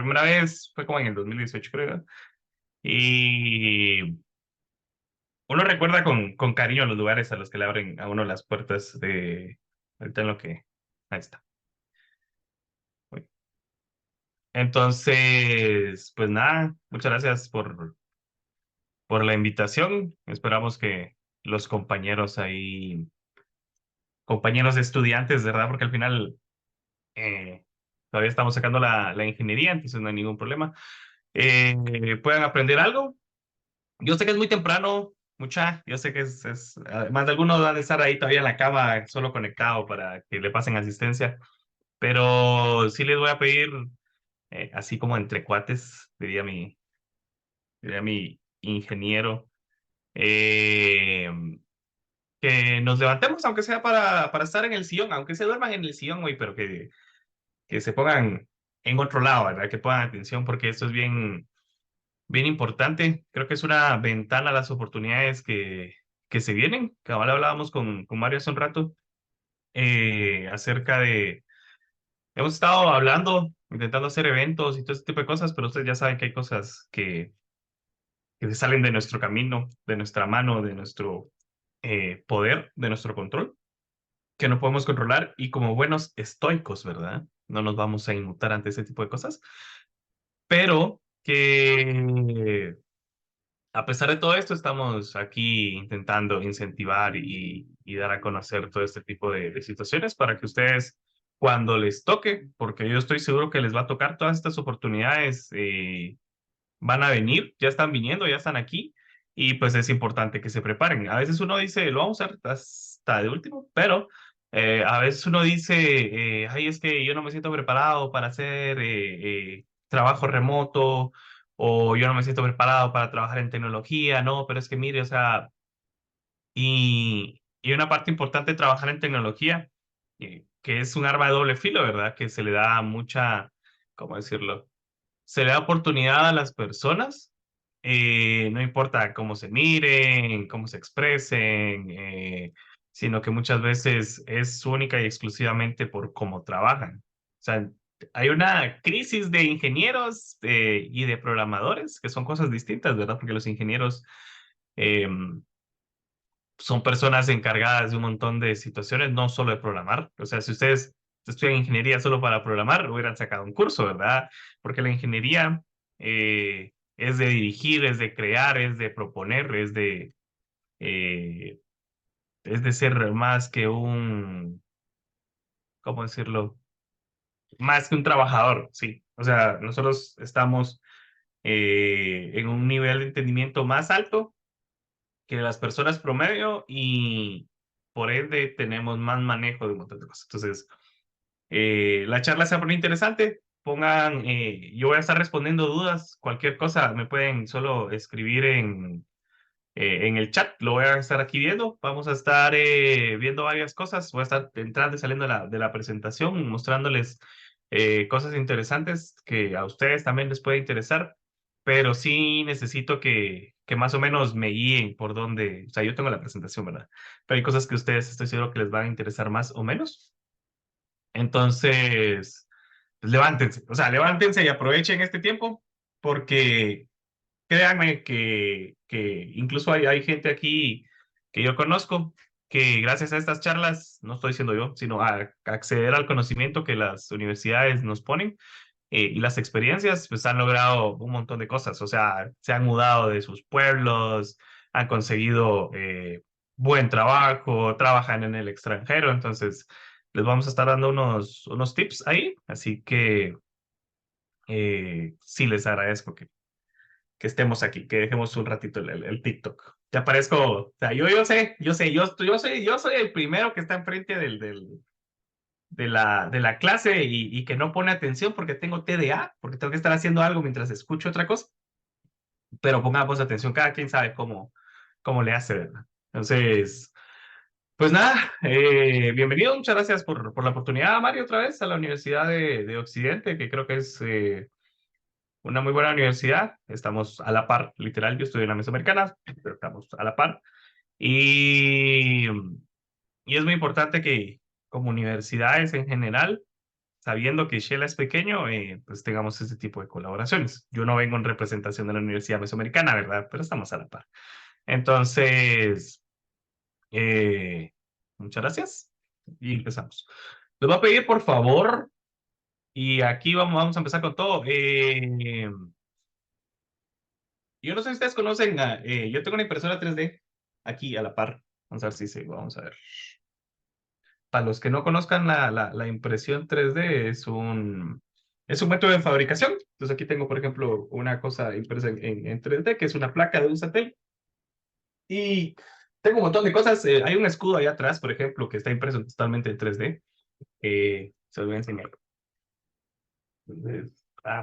primera vez fue como en el 2018, creo. Y uno recuerda con cariño los lugares a los que le abren a uno las puertas de... Ahorita en lo que... Ahí está. Uy. Entonces, pues nada, muchas gracias por la invitación. Esperamos que los compañeros ahí, compañeros estudiantes, ¿verdad? Porque al final eh, todavía estamos sacando la ingeniería, entonces no hay ningún problema. Puedan aprender algo. Yo sé que es muy temprano, yo sé que más de algunos van a estar ahí todavía en la cama, solo conectado para que le pasen asistencia, pero sí les voy a pedir, así como entre cuates, diría mi ingeniero, eh, que nos levantemos, aunque sea para estar en el sillón, aunque se duerman en el sillón, güey, pero que se pongan en otro lado, ¿verdad? Que pongan atención, porque esto es bien importante. Creo que es una ventana a las oportunidades que se vienen. Que ahora hablábamos con Mario hace un rato acerca de... Hemos estado hablando, intentando hacer eventos y todo ese tipo de cosas, pero ustedes ya saben que hay cosas que se salen de nuestro camino, de nuestra mano, de nuestro poder, de nuestro control, que no podemos controlar y como buenos estoicos, ¿verdad? No nos vamos a inmutar ante ese tipo de cosas, pero que a pesar de todo esto, estamos aquí intentando incentivar y dar a conocer todo este tipo de situaciones para que ustedes, cuando les toque, porque yo estoy seguro que les va a tocar todas estas oportunidades, van a venir, ya están viniendo, ya están aquí, y pues es importante que se preparen. A veces uno dice, lo vamos a hacer hasta de último, pero a veces uno dice, ay, es que yo no me siento preparado para hacer trabajo remoto, o yo no me siento preparado para trabajar en tecnología, no, pero es que mire, o sea, y una parte importante de trabajar en tecnología, que es un arma de doble filo, ¿verdad? Que se le da mucha, ¿cómo decirlo? Se le da oportunidad a las personas, no importa cómo se miren, cómo se expresen, sino que muchas veces es única y exclusivamente por cómo trabajan. O sea, hay una crisis de ingenieros y de programadores, que son cosas distintas, ¿verdad? Porque los ingenieros eh, son personas encargadas de un montón de situaciones, no solo de programar. O sea, si ustedes estudian ingeniería solo para programar, hubieran sacado un curso, ¿verdad? Porque la ingeniería es de dirigir, es de crear, es de proponer, eh, es de ser más que ¿cómo decirlo? Más que un trabajador, sí. O sea, nosotros estamos en un nivel de entendimiento más alto que las personas promedio y por ende tenemos más manejo de un montón de cosas. Entonces, la charla se va a poner interesante. Pongan, yo voy a estar respondiendo dudas, cualquier cosa me pueden solo escribir en el chat, lo voy a estar aquí viendo. Vamos a estar viendo varias cosas, voy a estar entrando y saliendo de la presentación, mostrándoles cosas interesantes que a ustedes también les puede interesar, pero sí necesito que más o menos me guíen por dónde, o sea, yo tengo la presentación, ¿verdad? Pero hay cosas que ustedes estoy seguro que les van a interesar más o menos. Entonces, pues levántense, o sea, levántense y aprovechen este tiempo porque créanme que incluso hay gente aquí que yo conozco que gracias a estas charlas, no estoy diciendo yo, sino a acceder al conocimiento que las universidades nos ponen y las experiencias, pues han logrado un montón de cosas. O sea, se han mudado de sus pueblos, han conseguido buen trabajo, trabajan en el extranjero. Entonces, les vamos a estar dando unos tips ahí. Así que sí les agradezco que estemos aquí, que dejemos un ratito el TikTok. Te aparezco, o sea, yo soy el primero que está enfrente de la clase y que no pone atención porque tengo TDA, porque tengo que estar haciendo algo mientras escucho otra cosa, pero pongamos atención, cada quien sabe cómo le hace, ¿verdad? Entonces, pues nada, bienvenido, muchas gracias por la oportunidad, Mario, otra vez a la Universidad de Occidente, que creo que es una muy buena universidad. Estamos a la par, literal. Yo estudio en la Mesoamericana, pero estamos a la par. Y, y es muy importante que, como universidades en general, sabiendo que Shela es pequeño, pues tengamos este tipo de colaboraciones. Yo no vengo en representación de la Universidad Mesoamericana, ¿verdad? Pero estamos a la par. Entonces, eh, muchas gracias y empezamos. Les voy a pedir, por favor, y aquí vamos a empezar con todo. Yo no sé si ustedes conocen, yo tengo una impresora 3D aquí a la par. Vamos a ver si sí, vamos a ver. Para los que no conozcan, la impresión 3D es un método de fabricación. Entonces aquí tengo, por ejemplo, una cosa impresa en 3D, que es una placa de un satélite. Y tengo un montón de cosas. Hay un escudo ahí atrás, por ejemplo, que está impreso totalmente en 3D. Se los voy a enseñar.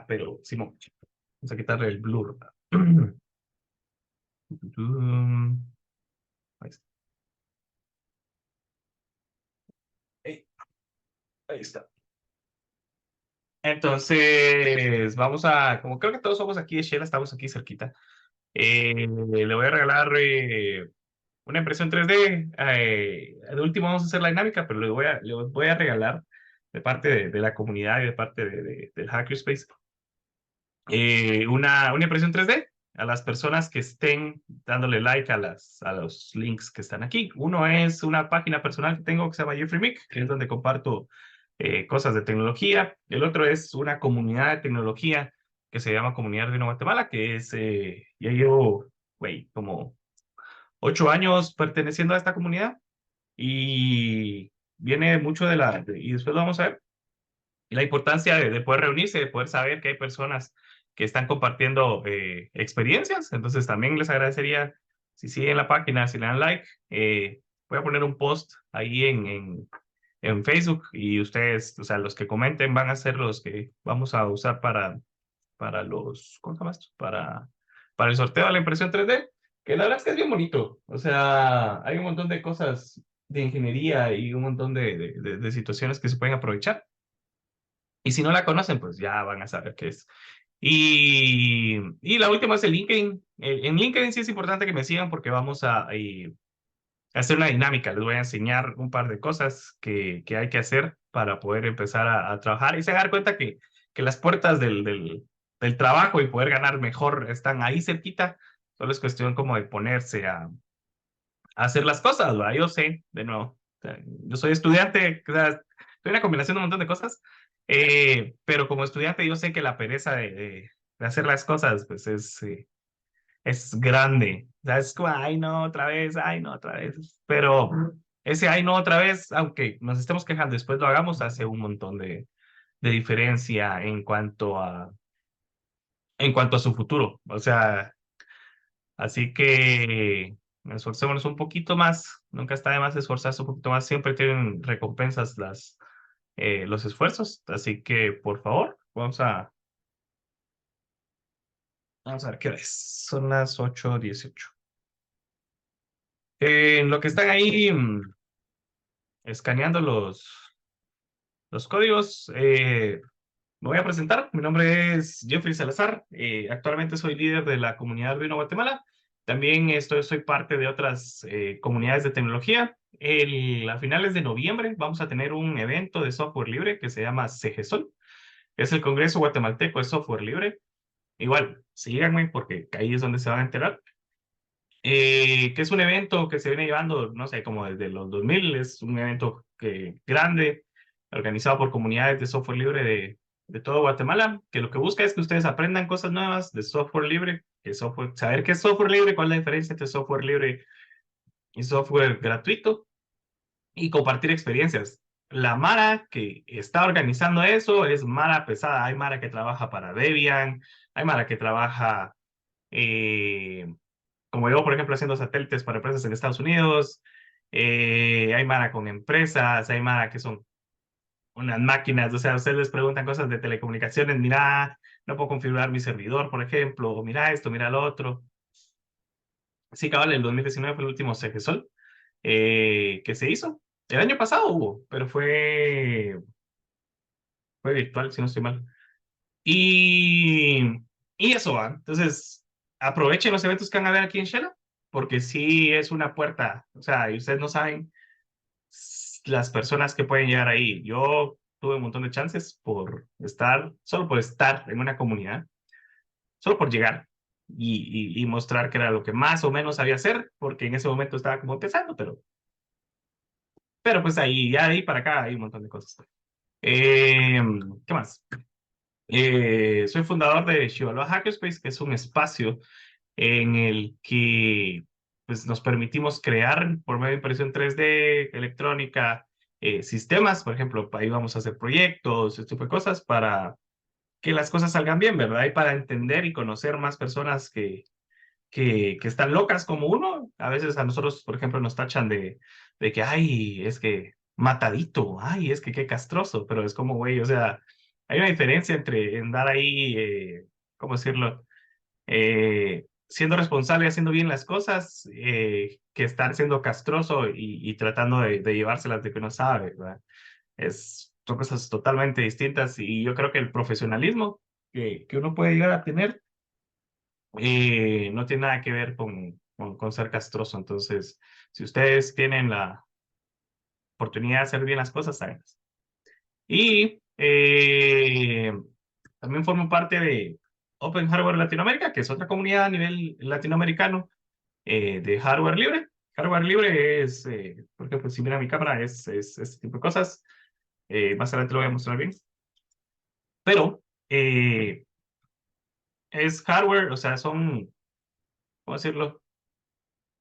Pero Simón, vamos a quitarle el blur. Ahí está. Eh, Ahí está. Entonces, vamos a, como creo que todos somos aquí de Shell, estamos aquí cerquita. Le voy a regalar una impresión 3D. De último vamos a hacer la dinámica, pero le voy a regalar de parte de la comunidad y de parte del Hackerspace una impresión 3D a las personas que estén dándole like a los links que están aquí. Uno es una página personal que tengo que se llama Jeffrey Mick, que es donde comparto cosas de tecnología. El otro es una comunidad de tecnología que se llama Comunidad Arduino Guatemala, que es, ya llevo, güey, como 8 años perteneciendo a esta comunidad y viene mucho y después lo vamos a ver, y la importancia de poder reunirse, de poder saber que hay personas que están compartiendo experiencias. Entonces también les agradecería si siguen la página, si le dan like. Voy a poner un post ahí en Facebook y ustedes, o sea, los que comenten van a ser los que vamos a usar para los, ¿cómo se llama esto? Para el sorteo de la impresión 3D, que la verdad es que es bien bonito. O sea, hay un montón de cosas de ingeniería y un montón de situaciones que se pueden aprovechar. Y si no la conocen, pues ya van a saber qué es. Y la última es el LinkedIn. En LinkedIn sí es importante que me sigan porque vamos a hacer una dinámica. Les voy a enseñar un par de cosas que hay que hacer para poder empezar a trabajar y se dar cuenta que las puertas del trabajo y poder ganar mejor están ahí cerquita. Solo es cuestión como de ponerse a hacer las cosas, ¿va? Yo sé, de nuevo, o sea, yo soy estudiante, o sea, soy una combinación de un montón de cosas, pero como estudiante yo sé que la pereza de hacer las cosas, pues es grande. O sea, es como, ay, no, otra vez, ay, no, otra vez. Pero ese, ay, no, otra vez, aunque nos estemos quejando, después lo hagamos, hace un montón de diferencia en cuanto a su futuro. O sea, así que esforcémonos un poquito más. Nunca está de más esforzarse un poquito más. Siempre tienen recompensas los esfuerzos. Así que, por favor, vamos a ver qué hora es. Son las 8:18. En lo que están ahí escaneando los códigos, me voy a presentar. Mi nombre es Jeffrey Salazar. Actualmente soy líder de la comunidad Arduino Guatemala. También soy parte de otras comunidades de tecnología. A finales de noviembre vamos a tener un evento de software libre que se llama CGSOL. Es el Congreso Guatemalteco de Software Libre. Igual, síganme porque ahí es donde se van a enterar. Que es un evento que se viene llevando, no sé, como desde los 2000. Es un evento grande, organizado por comunidades de software libre de todo Guatemala, que lo que busca es que ustedes aprendan cosas nuevas de software libre, saber qué es software libre, cuál es la diferencia entre software libre y software gratuito, y compartir experiencias. La Mara que está organizando eso es Mara pesada. Hay Mara que trabaja para Debian, hay Mara que trabaja eh, como yo, por ejemplo, haciendo satélites para empresas en Estados Unidos. Hay Mara con empresas, hay Mara que son unas máquinas, o sea, ustedes les preguntan cosas de telecomunicaciones, mira, no puedo configurar mi servidor, por ejemplo, o mira esto, mira lo otro. Sí, cabal, el 2019 fue el último CGSOL que se hizo. El año pasado hubo, pero fue virtual, si no estoy mal. Y, y eso va. Entonces, aprovechen los eventos que van a haber aquí en Shela, porque sí es una puerta. O sea, y ustedes no saben las personas que pueden llegar ahí. Yo tuve un montón de chances por estar, solo por estar en una comunidad, solo por llegar y mostrar que era lo que más o menos sabía hacer, porque en ese momento estaba como empezando, pero pues ahí, ya de ahí para acá hay un montón de cosas. Eh, ¿Qué más? Soy fundador de Shivaloa Hackerspace, que es un espacio en el que pues, nos permitimos crear por medio de impresión 3D, electrónica, sistemas, por ejemplo, ahí vamos a hacer proyectos, este tipo de cosas para que las cosas salgan bien, ¿verdad? Y para entender y conocer más personas que están locas como uno. A veces a nosotros, por ejemplo, nos tachan de que, ay, es que matadito, ay, es que qué castroso, pero es como, güey, o sea, hay una diferencia entre andar ahí, ¿cómo decirlo? Siendo responsable, haciendo bien las cosas, que estar siendo castroso y tratando de llevárselas de que no sabe, ¿verdad? Son cosas totalmente distintas y yo creo que el profesionalismo que uno puede llegar a tener no tiene nada que ver con ser castroso. Entonces, si ustedes tienen la oportunidad de hacer bien las cosas, háganlas. Y también formo parte de Open Hardware Latinoamérica, que es otra comunidad a nivel latinoamericano de hardware libre. Hardware libre es, por ejemplo, si mira mi cámara, es este tipo de cosas. Más adelante lo voy a mostrar bien. Pero es hardware, o sea, ¿cómo decirlo?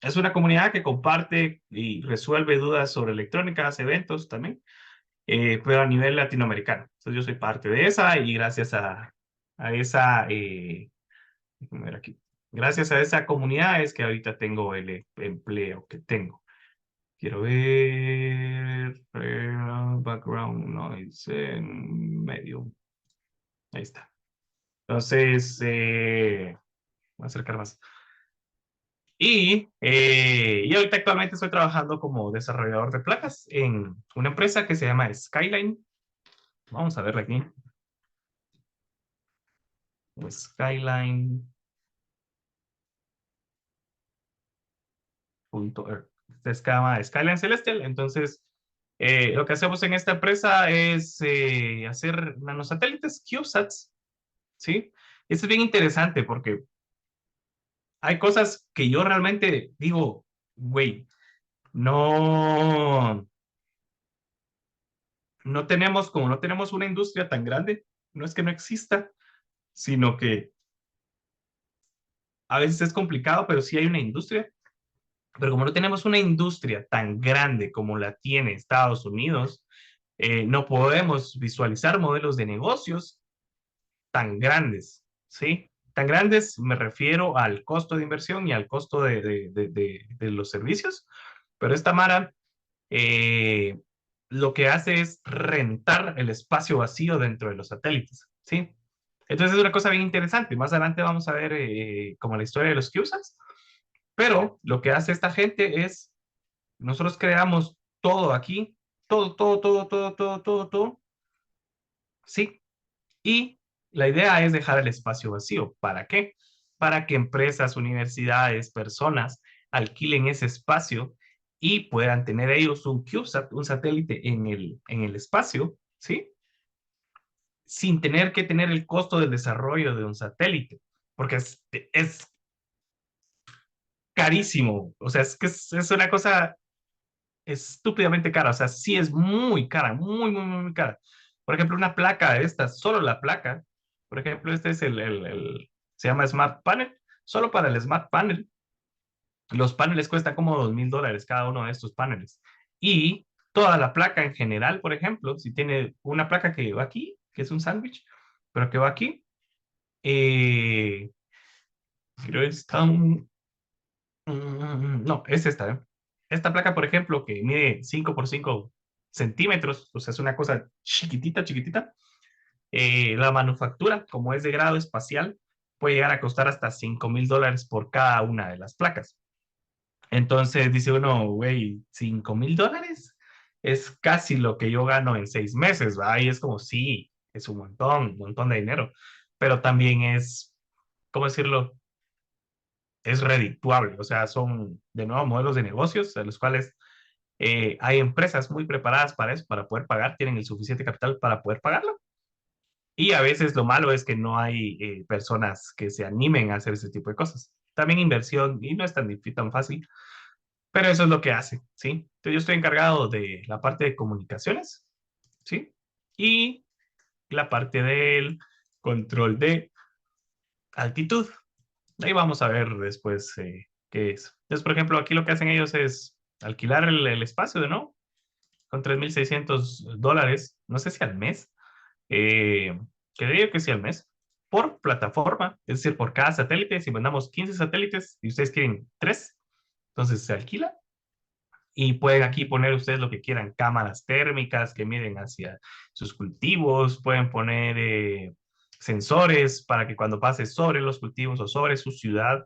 Es una comunidad que comparte y resuelve dudas sobre electrónica, hace eventos también, pero a nivel latinoamericano. Entonces yo soy parte de esa y gracias a esa, déjame ver aquí, gracias a esa comunidad es que ahorita tengo el empleo que tengo. Quiero ver, background noise en medio. Ahí está. Entonces, voy a acercar más. Y ahorita actualmente estoy trabajando como desarrollador de placas en una empresa que se llama Skyline. Vamos a verla aquí. Skyline.org. Se llama Skyline Celestial. Entonces, lo que hacemos en esta empresa es hacer nanosatélites, CubeSats, ¿sí? Esto es bien interesante porque hay cosas que yo realmente digo, güey, no, no tenemos, como no tenemos una industria tan grande, no es que no exista, sino que a veces es complicado, pero sí hay una industria. Pero como no tenemos una industria tan grande como la tiene Estados Unidos, no podemos visualizar modelos de negocios tan grandes, ¿sí? Tan grandes me refiero al costo de inversión y al costo de los servicios, pero esta Mara eh, lo que hace es rentar el espacio vacío dentro de los satélites, ¿sí? Entonces es una cosa bien interesante. Más adelante vamos a ver como la historia de los CubeSats, pero lo que hace esta gente es, nosotros creamos todo aquí, todo, ¿sí? Y la idea es dejar el espacio vacío. ¿Para qué? Para que empresas, universidades, personas alquilen ese espacio y puedan tener ellos un CubeSat, un satélite en el espacio, ¿sí? Sin tener que tener el costo del desarrollo de un satélite, porque es carísimo. O sea, es que es una cosa estúpidamente cara. O sea, sí es muy cara, muy cara. Por ejemplo, una placa de estas, solo la placa, por ejemplo, este es se llama Smart Panel. Solo para el Smart Panel, los paneles cuestan como $2,000 cada uno de estos paneles. Y toda la placa en general, por ejemplo, si tiene una placa que va aquí, que es un sándwich, pero que va aquí, eh, creo que está no, es esta, ¿eh? Esta placa, por ejemplo, que mide 5 por 5 centímetros, o sea, es una cosa chiquitita, chiquitita. La manufactura, como es de grado espacial, puede llegar a costar hasta $5,000 por cada una de las placas. Entonces dice uno, güey, $5,000 es casi lo que yo gano en 6 meses, ¿va? Y es como, sí, es un montón de dinero, pero también es, ¿cómo decirlo? Es redituable, o sea, son de nuevo modelos de negocios, de los cuales Hay empresas muy preparadas para eso, para poder pagar, tienen el suficiente capital para poder pagarlo. Y a veces lo malo es que no hay personas que se animen a hacer ese tipo de cosas. También inversión, y no es tan fácil, pero eso es lo que hace, ¿sí? Entonces yo estoy encargado de la parte de comunicaciones, ¿sí? Y la parte del control de altitud. Ahí vamos a ver después qué es. Entonces, por ejemplo, aquí lo que hacen ellos es alquilar el espacio, ¿no? Con $3,600, no sé si al mes, eh, creo que sí al mes, por plataforma, es decir, por cada satélite. Si mandamos 15 satélites y ustedes quieren 3, entonces se alquila y pueden aquí poner ustedes lo que quieran, cámaras térmicas que miden hacia sus cultivos, pueden poner sensores para que cuando pase sobre los cultivos o sobre su ciudad,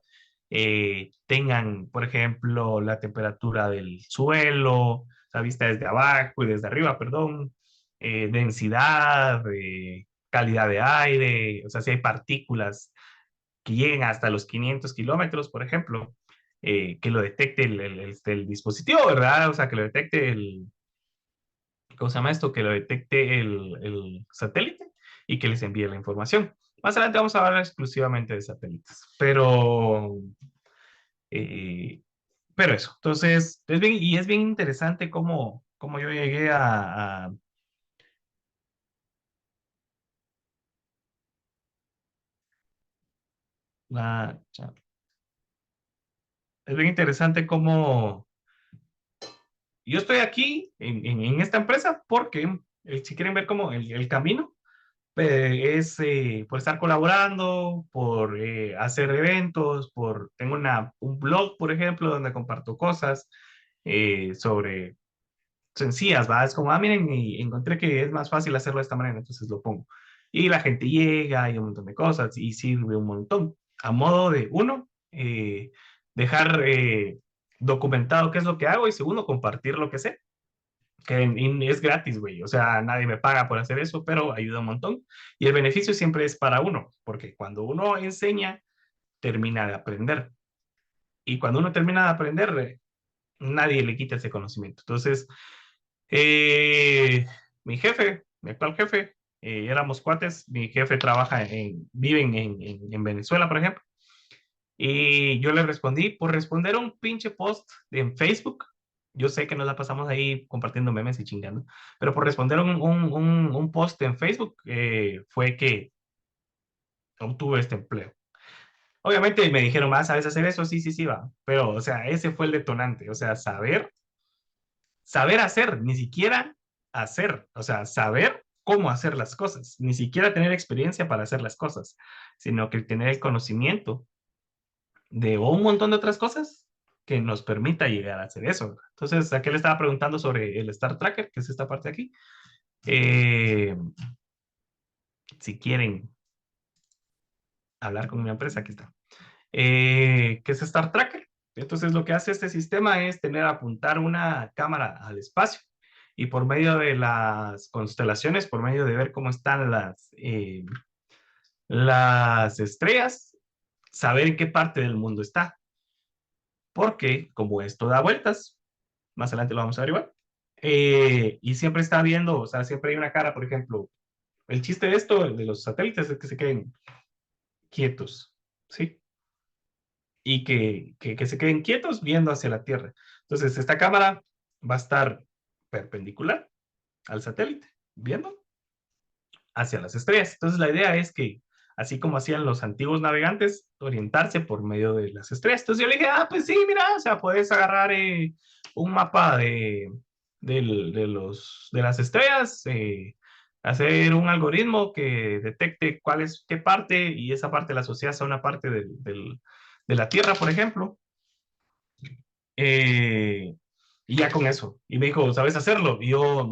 tengan, por ejemplo, la temperatura del suelo, la vista desde abajo y desde arriba, perdón, densidad, calidad de aire, o sea, si hay partículas que lleguen hasta los 500 kilómetros, por ejemplo, que lo detecte el dispositivo, ¿verdad? O sea, que lo detecte ¿cómo se llama esto? Que lo detecte el satélite y que les envíe la información. Más adelante vamos a hablar exclusivamente de satélites, eh, pero eso. Entonces, es bien interesante cómo yo llegué a la... Es bien interesante cómo yo estoy aquí en esta empresa porque si quieren ver cómo el camino es por estar colaborando, por hacer eventos, tengo un blog, por ejemplo, donde comparto cosas sobre sencillas, ¿va? Es como, miren, y encontré que es más fácil hacerlo de esta manera, entonces lo pongo. Y la gente llega y un montón de cosas y sirve un montón. A modo de, uno, dejar documentado qué es lo que hago y segundo, compartir lo que sé que es gratis, güey. O sea, nadie me paga por hacer eso, pero ayuda un montón. Y el beneficio siempre es para uno, porque cuando uno enseña, termina de aprender. Y cuando uno termina de aprender, nadie le quita ese conocimiento. Entonces, eh, mi jefe, mi actual jefe, éramos cuates. Mi jefe vive en Venezuela, por ejemplo. Y yo le respondí por responder a un pinche post en Facebook. Yo sé que nos la pasamos ahí compartiendo memes y chingando, pero por responder un post en Facebook fue que obtuve este empleo. Obviamente me dijeron, ¿sabes hacer eso? Sí, sí, sí, va. Pero, o sea, ese fue el detonante. O sea, saber hacer, ni siquiera hacer. O sea, saber cómo hacer las cosas, ni siquiera tener experiencia para hacer las cosas, sino que tener el conocimiento de un montón de otras cosas que nos permita llegar a hacer eso. Entonces, aquí le estaba preguntando sobre el Star Tracker, que es esta parte de aquí. Eh, si quieren hablar con mi empresa, aquí está. ¿Qué es Star Tracker? Entonces, lo que hace este sistema es apuntar una cámara al espacio y por medio de las constelaciones, por medio de ver cómo están las estrellas, saber en qué parte del mundo está. Porque como esto da vueltas, más adelante lo vamos a averiguar. Y siempre está viendo, o sea, siempre hay una cara, por ejemplo, el chiste de esto, de los satélites, es que se queden quietos, ¿sí? Y que se queden quietos viendo hacia la Tierra. Entonces, esta cámara va a estar perpendicular al satélite, viendo hacia las estrellas. Entonces, la idea es que, así como hacían los antiguos navegantes, orientarse por medio de las estrellas. Entonces, yo le dije, pues sí, mira, o sea, puedes agarrar un mapa de las estrellas, hacer un algoritmo que detecte qué parte y esa parte la asocias a una parte de la Tierra, por ejemplo. Eh, y ya con eso. Y me dijo, ¿sabes hacerlo? Y yo,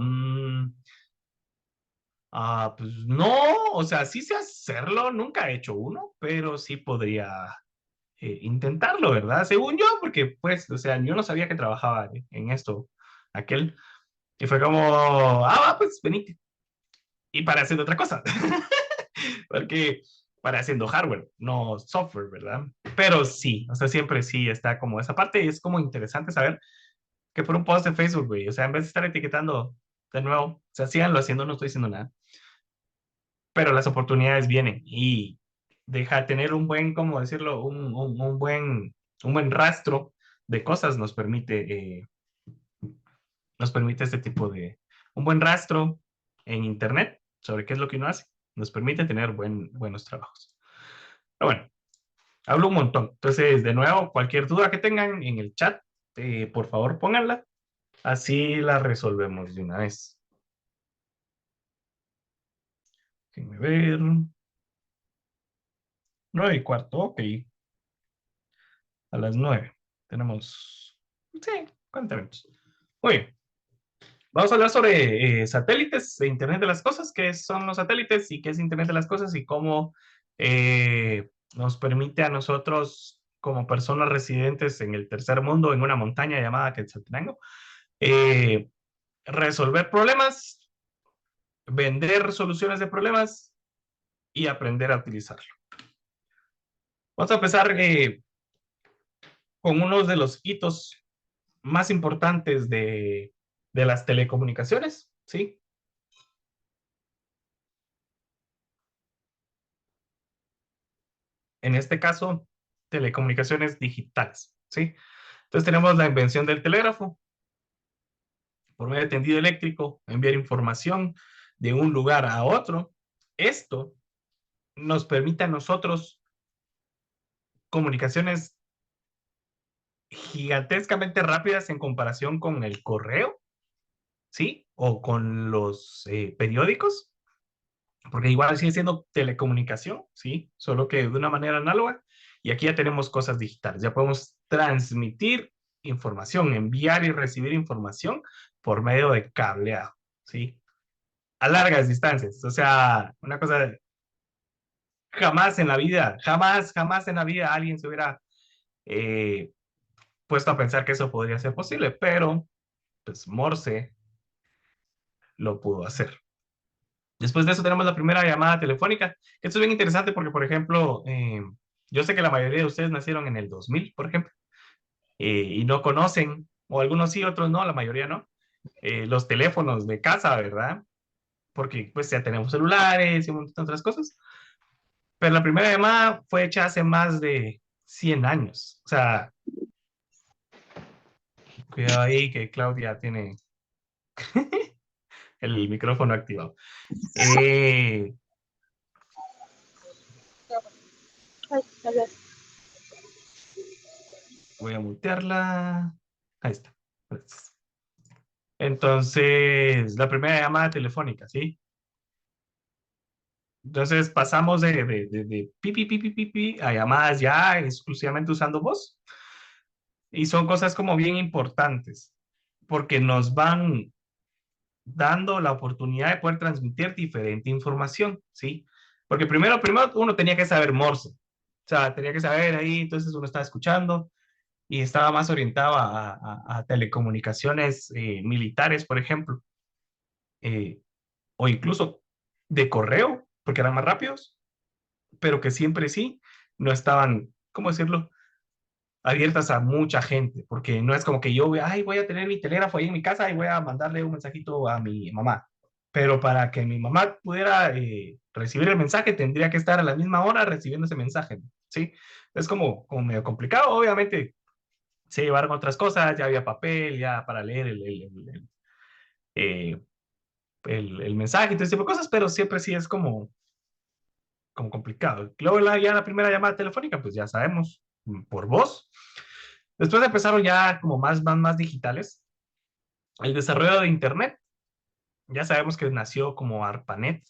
pues no, o sea, sí sé hacerlo, nunca he hecho uno, pero sí podría intentarlo, ¿verdad? Según yo, porque pues, o sea, yo no sabía que trabajaba en esto, aquel, y fue como, pues venite, y para hacer otra cosa, porque para haciendo hardware, no software, ¿verdad? Pero sí, o sea, siempre sí está como esa parte, es como interesante saber, que por un post de Facebook, güey. O sea, en vez de estar etiquetando de nuevo, o sea, síganlo haciendo, no estoy diciendo nada. Pero las oportunidades vienen y deja tener un buen, ¿cómo decirlo? Un buen rastro de cosas nos permite este tipo de, un buen rastro en Internet sobre qué es lo que uno hace. Nos permite tener buenos trabajos. Pero bueno, hablo un montón. Entonces, de nuevo, cualquier duda que tengan en el chat, por favor pónganla. Así la resolvemos de una vez. Déjenme ver. 9:15, ok. A las 9. Tenemos, sí, 40 minutos. Muy bien. Vamos a hablar sobre satélites de Internet de las Cosas, qué son los satélites y qué es Internet de las Cosas y cómo nos permite a nosotros, como personas residentes en el tercer mundo, en una montaña llamada Quetzaltenango, eh, resolver problemas, vender soluciones de problemas y aprender a utilizarlo. Vamos a empezar con uno de los hitos más importantes de las telecomunicaciones, ¿sí? En este caso, telecomunicaciones digitales, ¿sí? Entonces tenemos la invención del telégrafo, por medio de tendido eléctrico, enviar información de un lugar a otro. Esto nos permite a nosotros comunicaciones gigantescamente rápidas en comparación con el correo, ¿sí? O con los periódicos, porque igual sigue siendo telecomunicación, ¿sí? Solo que de una manera análoga. Y aquí ya tenemos cosas digitales, ya podemos transmitir información, enviar y recibir información por medio de cableado, ¿sí? A largas distancias. O sea, una cosa, jamás en la vida, jamás en la vida alguien se hubiera eh, puesto a pensar que eso podría ser posible, pero pues Morse lo pudo hacer. Después de eso tenemos la primera llamada telefónica. Esto es bien interesante porque, por ejemplo, yo sé que la mayoría de ustedes nacieron en el 2000, por ejemplo, y no conocen, o algunos sí, otros no, la mayoría no, los teléfonos de casa, ¿verdad? Porque pues ya tenemos celulares y un montón de otras cosas. Pero la primera llamada fue hecha hace más de 100 años. O sea, cuidado ahí que Claudia tiene el micrófono activado. Eh, Ay, a ver. Voy a mutearla. Ahí está. Gracias. Entonces, la primera llamada telefónica, ¿sí? Entonces pasamos de pi, pi, pi, pi, pi, pi, a llamadas ya exclusivamente usando voz. Y son cosas como bien importantes, porque nos van dando la oportunidad de poder transmitir diferente información, ¿sí? Porque primero uno tenía que saber Morse, o sea, tenía que saber ahí, entonces uno estaba escuchando y estaba más orientado a telecomunicaciones militares, por ejemplo, eh, o incluso de correo, porque eran más rápidos, pero que siempre sí no estaban, ¿cómo decirlo?, abiertas a mucha gente, porque no es como que yo, ay, voy a tener mi telégrafo ahí en mi casa y voy a mandarle un mensajito a mi mamá. Pero para que mi mamá pudiera recibir el mensaje, tendría que estar a la misma hora recibiendo ese mensaje, ¿sí? Es como medio complicado, obviamente se llevaron otras cosas, ya había papel, ya para leer eh, el mensaje y todo ese tipo de cosas, pero siempre sí es como complicado. Luego ya la primera llamada telefónica, pues ya sabemos, por voz. Después empezaron ya como más digitales. El desarrollo de Internet, ya sabemos que nació como ARPANET,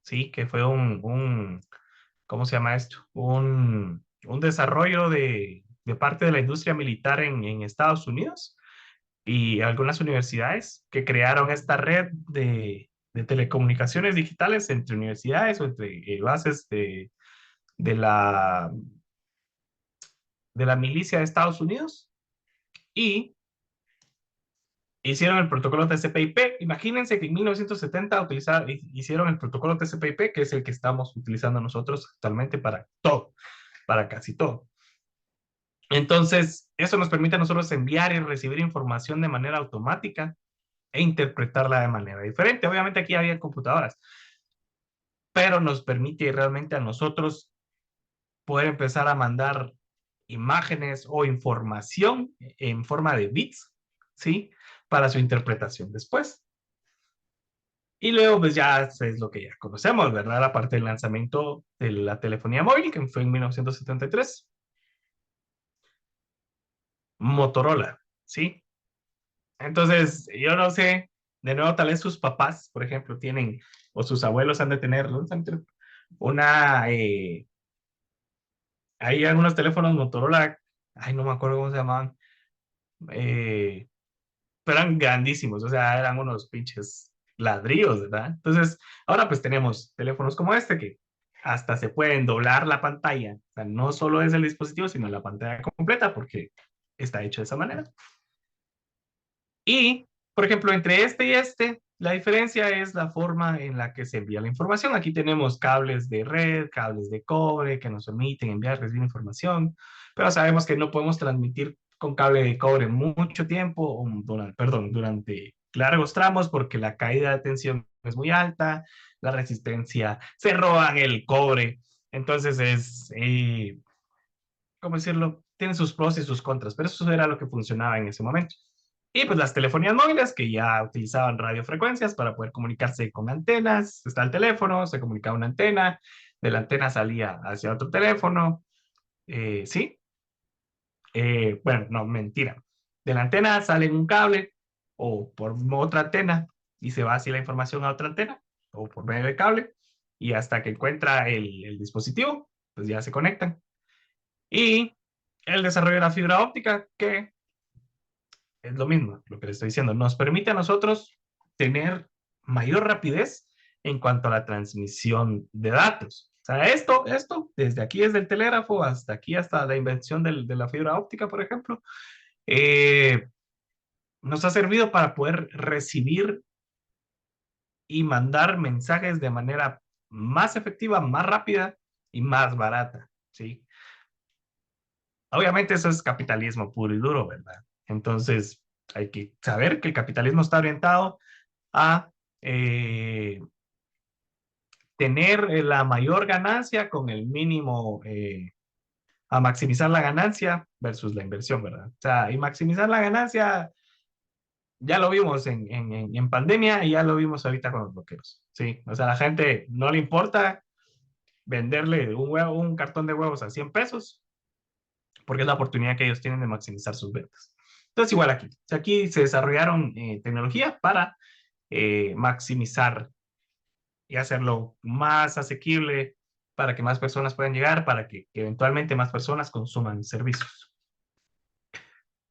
¿sí? Que fue ¿cómo se llama esto? Un desarrollo de parte de la industria militar en Estados Unidos y algunas universidades que crearon esta red de telecomunicaciones digitales entre universidades o entre bases de la, de la milicia de Estados Unidos y hicieron el protocolo TCP/IP. Imagínense que en 1970 hicieron el protocolo TCP/IP, que es el que estamos utilizando nosotros actualmente para todo, para casi todo. Entonces, eso nos permite a nosotros enviar y recibir información de manera automática e interpretarla de manera diferente. Obviamente aquí había computadoras, pero nos permite realmente a nosotros poder empezar a mandar imágenes o información en forma de bits, ¿sí? Para su interpretación después. Y luego, pues ya es lo que ya conocemos, ¿verdad? La parte del lanzamiento de la telefonía móvil, que fue en 1973. Motorola, ¿sí? Entonces, yo no sé, de nuevo, tal vez sus papás, por ejemplo, tienen, o sus abuelos han de tener, ¿no? Una, hay algunos teléfonos Motorola, ay, no me acuerdo cómo se llamaban, eh, pero eran grandísimos, o sea, eran unos pinches ladrillos, ¿verdad? Entonces, ahora pues tenemos teléfonos como este que hasta se pueden doblar la pantalla, o sea, no solo es el dispositivo, sino la pantalla completa, porque está hecho de esa manera. Y, por ejemplo, entre este y este, la diferencia es la forma en la que se envía la información. Aquí tenemos cables de red, cables de cobre que nos permiten enviar, recibir información, pero sabemos que no podemos transmitir con cable de cobre mucho tiempo, perdón, durante largos tramos porque la caída de tensión es muy alta, la resistencia, se roban el cobre, entonces ¿cómo decirlo? Tiene sus pros y sus contras, pero eso era lo que funcionaba en ese momento. Y pues las telefonías móviles que ya utilizaban radiofrecuencias para poder comunicarse con antenas. Está el teléfono, se comunicaba una antena, de la antena salía hacia otro teléfono. ¿Sí? Bueno, no, mentira. De la antena sale un cable o por otra antena y se va así la información a otra antena o por medio de cable y hasta que encuentra el dispositivo, pues ya se conectan. Y el desarrollo de la fibra óptica, que es lo mismo, lo que le estoy diciendo, nos permite a nosotros tener mayor rapidez en cuanto a la transmisión de datos. O sea, desde aquí, desde el telégrafo hasta aquí, hasta la invención de la fibra óptica, por ejemplo, eh, nos ha servido para poder recibir y mandar mensajes de manera más efectiva, más rápida y más barata, ¿sí? Obviamente eso es capitalismo puro y duro, ¿verdad? Entonces, hay que saber que el capitalismo está orientado a eh, tener la mayor ganancia con el mínimo, a maximizar la ganancia versus la inversión, ¿verdad? O sea, y maximizar la ganancia, ya lo vimos en pandemia y ya lo vimos ahorita con los bloqueos, ¿sí? O sea, a la gente no le importa venderle un cartón de huevos a 100 pesos porque es la oportunidad que ellos tienen de maximizar sus ventas. Entonces, igual aquí. O sea, aquí se desarrollaron tecnología para maximizar y hacerlo más asequible para que más personas puedan llegar, para que eventualmente más personas consuman servicios.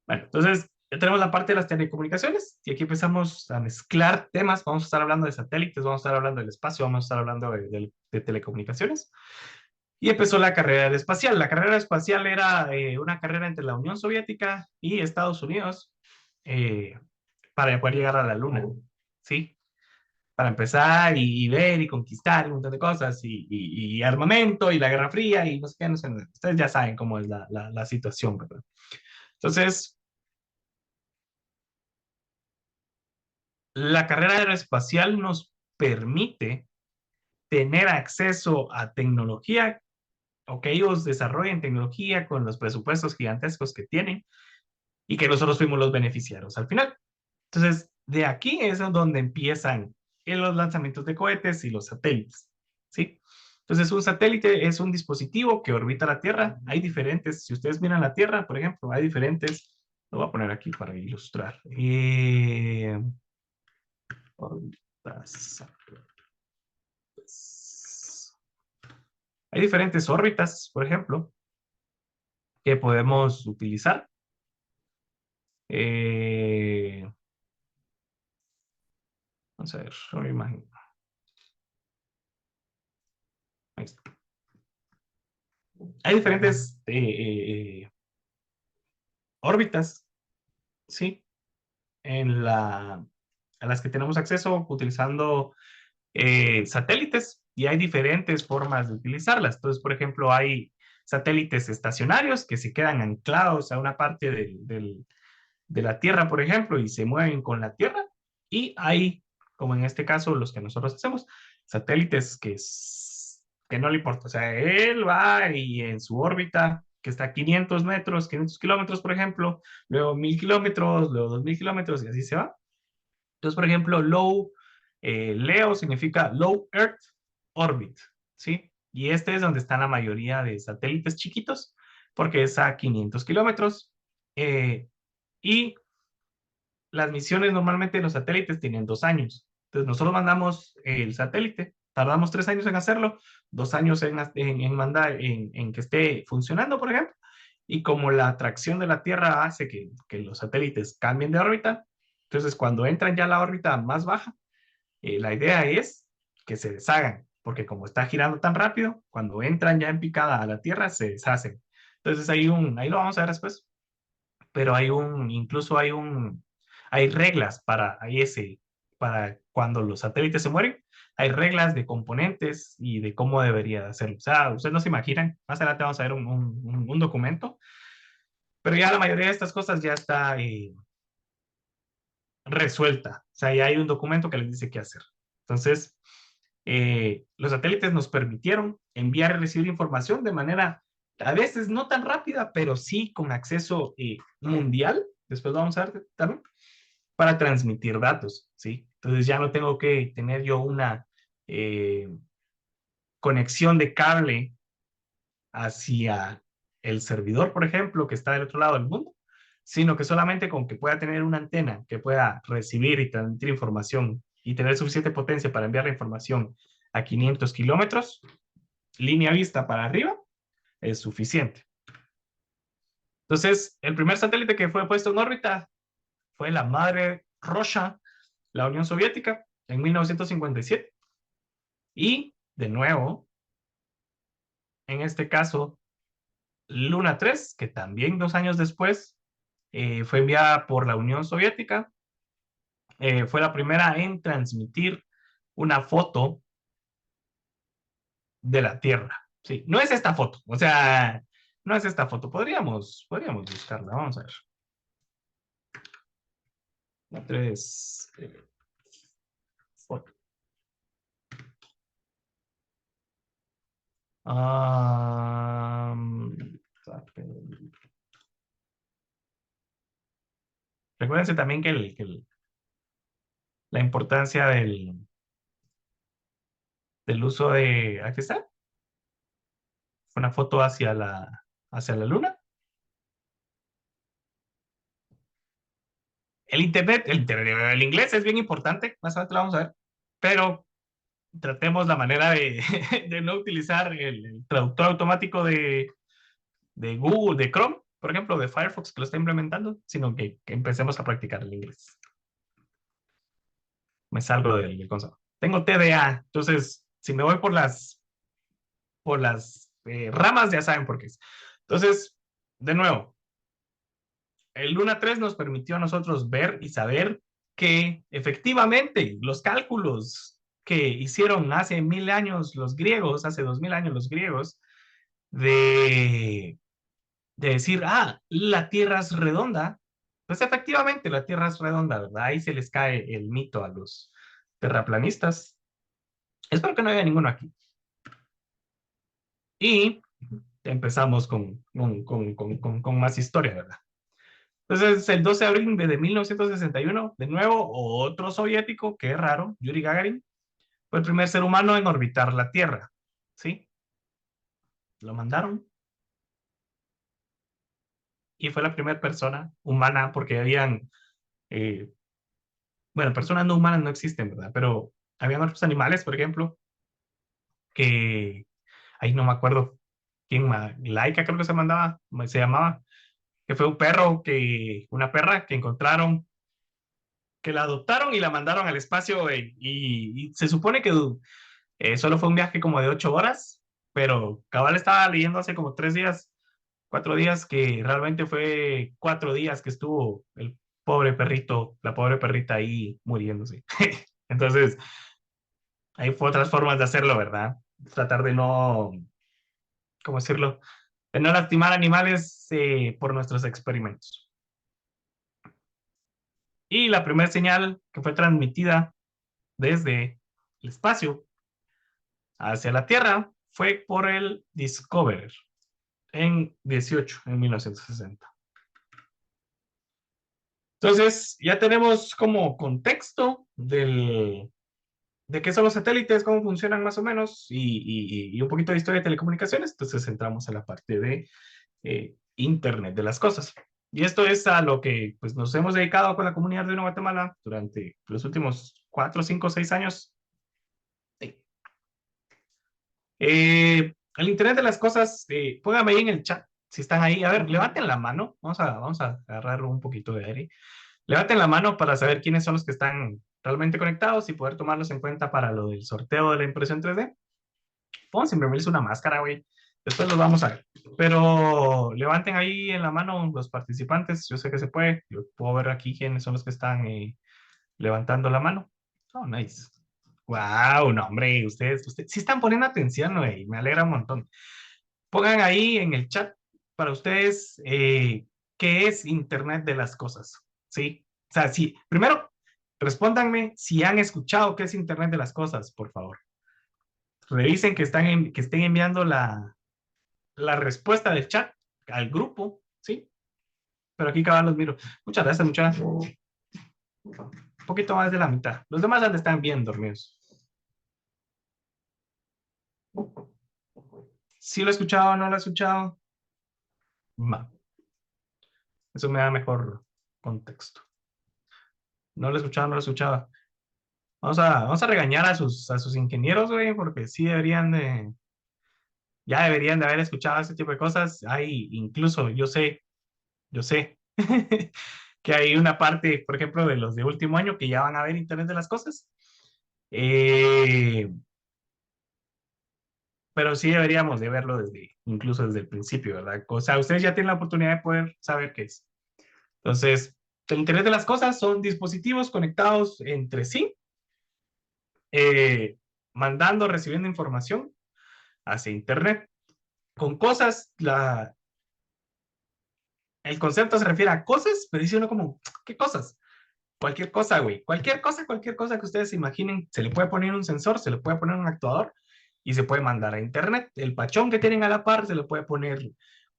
Bueno, entonces ya tenemos la parte de las telecomunicaciones y aquí empezamos a mezclar temas. Vamos a estar hablando de satélites, vamos a estar hablando del espacio, vamos a estar hablando de telecomunicaciones. Y empezó la carrera espacial. La carrera espacial era una carrera entre la Unión Soviética y Estados Unidos eh, para poder llegar a la Luna, ¿sí? Para empezar y ver y conquistar un montón de cosas y armamento y la Guerra Fría y no sé qué, no sé. Ustedes ya saben cómo es la situación, ¿verdad? Entonces, la carrera aeroespacial nos permite tener acceso a tecnología o que ellos desarrollen tecnología con los presupuestos gigantescos que tienen y que nosotros fuimos los beneficiarios al final. Entonces, de aquí es donde empiezan los lanzamientos de cohetes y los satélites, ¿sí? Entonces, un satélite es un dispositivo que orbita la Tierra. Hay diferentes, si ustedes miran la Tierra, por ejemplo, hay diferentes, lo voy a poner aquí para ilustrar. Órbitas. Hay diferentes órbitas, por ejemplo, que podemos utilizar. Eh, Vamos a ver, una imagen. Ahí está. Hay diferentes órbitas, ¿sí? A las que tenemos acceso utilizando satélites y hay diferentes formas de utilizarlas. Entonces, por ejemplo, hay satélites estacionarios que se quedan anclados a una parte de la Tierra, por ejemplo, y se mueven con la Tierra. Y hay, como en este caso, los que nosotros hacemos, satélites que no le importa. O sea, él va y en su órbita, que está a 500 metros, 500 kilómetros, por ejemplo, luego 1000 kilómetros, luego 2000 kilómetros, y así se va. Entonces, por ejemplo, LEO significa Low Earth Orbit, ¿sí? Y este es donde están la mayoría de satélites chiquitos, porque es a 500 kilómetros. Y las misiones normalmente de los satélites tienen 2 años. Entonces nosotros mandamos el satélite, tardamos 3 años en hacerlo, 2 años en que esté funcionando, por ejemplo, y como la atracción de la Tierra hace que los satélites cambien de órbita, entonces cuando entran ya a la órbita más baja, la idea es que se deshagan, porque como está girando tan rápido, cuando entran ya en picada a la Tierra, se deshacen. Entonces ahí lo vamos a ver después, pero incluso hay reglas para cuando los satélites se mueren, hay reglas de componentes y de cómo debería hacerlo. O sea, ustedes no se imaginan, más adelante vamos a ver un documento, pero ya la mayoría de estas cosas ya está resuelta. O sea, ya hay un documento que les dice qué hacer. Entonces, los satélites nos permitieron enviar y recibir información de manera a veces no tan rápida, pero sí con acceso mundial. Después vamos a ver también para transmitir datos, ¿sí? Entonces ya no tengo que tener yo una eh, conexión de cable hacia el servidor, por ejemplo, que está del otro lado del mundo, sino que solamente con que pueda tener una antena que pueda recibir y transmitir información y tener suficiente potencia para enviar la información a 500 kilómetros, línea vista para arriba, es suficiente. Entonces, el primer satélite que fue puesto en órbita fue la madre Rocha, la Unión Soviética, en 1957. Y, de nuevo, en este caso, Luna 3, que también 2 años después fue enviada por la Unión Soviética, fue la primera en transmitir una foto de la Tierra. Sí, no es esta foto, o sea, no es esta foto. Podríamos buscarla, vamos a ver. La 3, foto. Recuérdense también que la importancia del uso de, aquí está, una foto hacia la luna. El inglés es bien importante, más adelante lo vamos a ver, pero tratemos la manera de no utilizar el traductor automático de Google, de Chrome, por ejemplo, de Firefox que lo está implementando, sino que empecemos a practicar el inglés. Me salgo del concepto. Tengo TDA, entonces si me voy por las ramas, ya saben por qué es. Entonces, de nuevo, el Luna 3 nos permitió a nosotros ver y saber que efectivamente los cálculos que hicieron hace 1000 años los griegos, hace 2000 años los griegos, de, de decir, la Tierra es redonda, pues efectivamente la Tierra es redonda, ¿verdad? Ahí se les cae el mito a los terraplanistas. Espero que no haya ninguno aquí. Y empezamos con más historia, ¿verdad? Entonces, el 12 de abril de 1961, de nuevo, otro soviético, que es raro, Yuri Gagarin, fue el primer ser humano en orbitar la Tierra, ¿sí? Lo mandaron y fue la primera persona humana, porque eh, bueno, personas no humanas no existen, ¿verdad? Pero habían otros animales, por ejemplo, que, ahí no me acuerdo quién, Laika creo que se llamaba, que fue una perra que encontraron, que la adoptaron y la mandaron al espacio y se supone que solo fue un viaje como de 8 horas, pero cabal estaba leyendo hace como 3 días, 4 días, que realmente fue 4 días que estuvo el pobre perrito, la pobre perrita ahí muriéndose. Entonces, hay otras formas de hacerlo, ¿verdad? Tratar de no, ¿cómo decirlo? de no lastimar animales por nuestros experimentos. Y la primera señal que fue transmitida desde el espacio hacia la Tierra fue por el Discoverer en 1960. Entonces, ya tenemos como contexto de qué son los satélites, cómo funcionan más o menos, y un poquito de historia de telecomunicaciones. Entonces, entramos en la parte de Internet de las cosas. Y esto es a lo que pues, nos hemos dedicado con la comunidad de Nueva Guatemala durante los últimos 4, 5, 6 años. Sí. El Internet de las cosas, pónganme ahí en el chat si están ahí. A ver, levanten la mano. Vamos a agarrar un poquito de aire. Levanten la mano para saber quiénes son los que están realmente conectados y poder tomarlos en cuenta para lo del sorteo de la impresión 3D. Vamos a imprimirles una máscara, güey. Después los vamos a ver. Pero levanten ahí en la mano los participantes. Yo sé que se puede. Yo puedo ver aquí quiénes son los que están levantando la mano. Oh, nice. Wow, no, hombre, ustedes sí están poniendo atención, güey. Me alegra un montón. Pongan ahí en el chat para ustedes qué es Internet de las cosas. ¿Sí? O sea, sí. Primero, respóndanme si han escuchado qué es Internet de las cosas, por favor. Revisen que estén enviando la respuesta del chat al grupo, ¿sí? Pero aquí cada los miro. Muchas gracias, muchachas. Un poquito más de la mitad. Los demás ya están bien dormidos. ¿Sí lo he escuchado o no lo he escuchado? Ma. Eso me da mejor contexto. No lo he escuchado, no lo he escuchado. Vamos a regañar a sus ingenieros, güey, porque sí ya deberían de haber escuchado ese tipo de cosas. Hay, incluso, yo sé, que hay una parte, por ejemplo, de los de último año que ya van a ver Internet de las cosas. Eh, pero sí deberíamos de verlo incluso desde el principio, ¿verdad? O sea, ustedes ya tienen la oportunidad de poder saber qué es. Entonces, el Internet de las cosas son dispositivos conectados entre sí, eh, mandando, recibiendo información hacia Internet. Con cosas, el concepto se refiere a cosas, pero dice uno como, ¿qué cosas? Cualquier cosa, güey. Cualquier cosa que ustedes se imaginen, se le puede poner un sensor, se le puede poner un actuador y se puede mandar a internet. El pachón que tienen a la par se le puede poner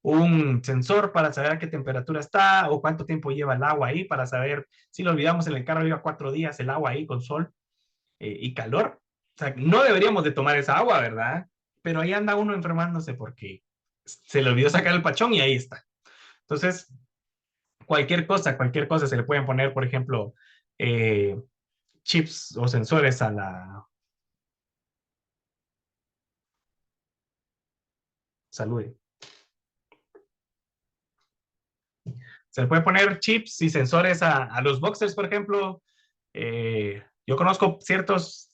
un sensor para saber a qué temperatura está o cuánto tiempo lleva el agua ahí para saber si lo olvidamos en el carro lleva 4 días el agua ahí con sol y calor. O sea, no deberíamos de tomar esa agua, ¿verdad? Pero ahí anda uno enfermándose porque se le olvidó sacar el pachón y ahí está. Entonces, cualquier cosa se le pueden poner, por ejemplo, eh, chips o sensores a la salud. Se le puede poner chips y sensores a los boxers, por ejemplo. Yo conozco ciertos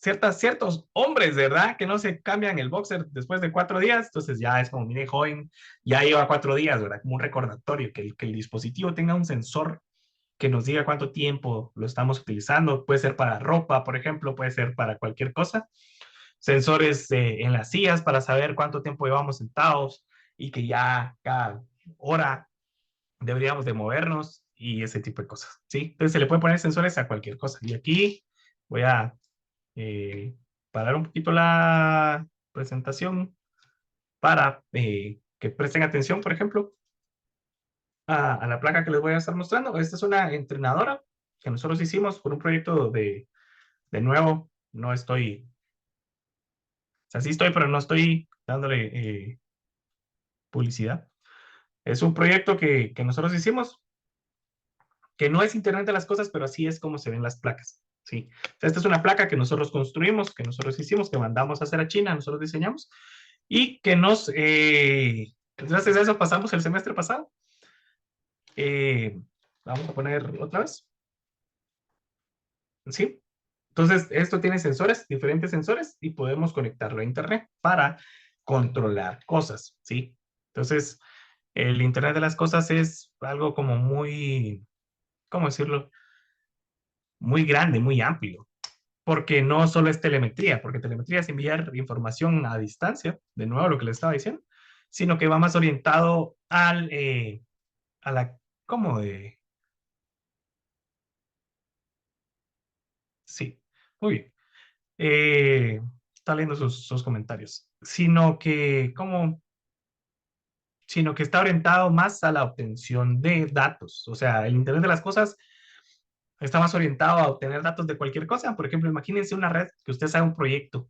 hombres, ¿verdad? Que no se cambian el boxer después de 4 días. Entonces ya es como, mire, joven, ya lleva 4 días, ¿verdad? Como un recordatorio, que el dispositivo tenga un sensor que nos diga cuánto tiempo lo estamos utilizando. Puede ser para ropa, por ejemplo, puede ser para cualquier cosa. Sensores en las sillas para saber cuánto tiempo llevamos sentados y que ya cada hora deberíamos de movernos y ese tipo de cosas, ¿sí? Entonces se le pueden poner sensores a cualquier cosa. Y aquí voy a parar un poquito la presentación para que presten atención, por ejemplo, a la placa que les voy a estar mostrando. Esta es una entrenadora que nosotros hicimos por un proyecto de nuevo. No estoy, o sea, sí estoy, pero no estoy dándole publicidad. Es un proyecto que nosotros hicimos, que no es Internet de las cosas, pero así es como se ven las placas. Sí. Esta es una placa que nosotros construimos, que nosotros hicimos, que mandamos a hacer a China, nosotros diseñamos, y que gracias a eso pasamos el semestre pasado. Vamos a poner otra vez. ¿Sí? Entonces, esto tiene sensores, diferentes sensores, y podemos conectarlo a Internet para controlar cosas, ¿sí? Entonces, el Internet de las cosas es algo como muy, ¿cómo decirlo? Muy grande, muy amplio, porque no solo es telemetría, porque telemetría es enviar información a distancia, de nuevo lo que les estaba diciendo, sino que va más orientado a la, ¿cómo de? Sí, muy bien. Está leyendo sus comentarios, sino que está orientado más a la obtención de datos. O sea, el Internet de las cosas está más orientado a obtener datos de cualquier cosa. Por ejemplo, imagínense una red que usted haga un proyecto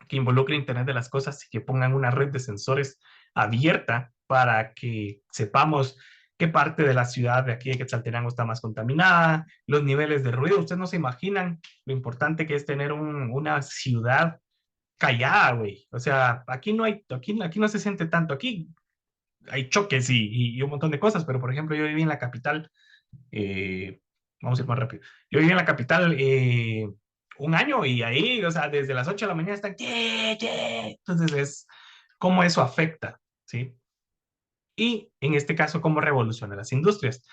que involucre Internet de las cosas y que pongan una red de sensores abierta para que sepamos qué parte de la ciudad de aquí de Quetzaltenango está más contaminada, los niveles de ruido. Ustedes no se imaginan lo importante que es tener una ciudad callada, güey. O sea, aquí no hay, aquí no se siente tanto. Aquí hay choques y un montón de cosas, pero por ejemplo, yo viví en la capital, eh, vamos a ir más rápido. Yo viví en la capital un año y ahí, o sea, desde las 8 de la mañana están, "Ye, ye". Entonces es cómo eso afecta, ¿sí? Y en este caso, cómo revoluciona las industrias.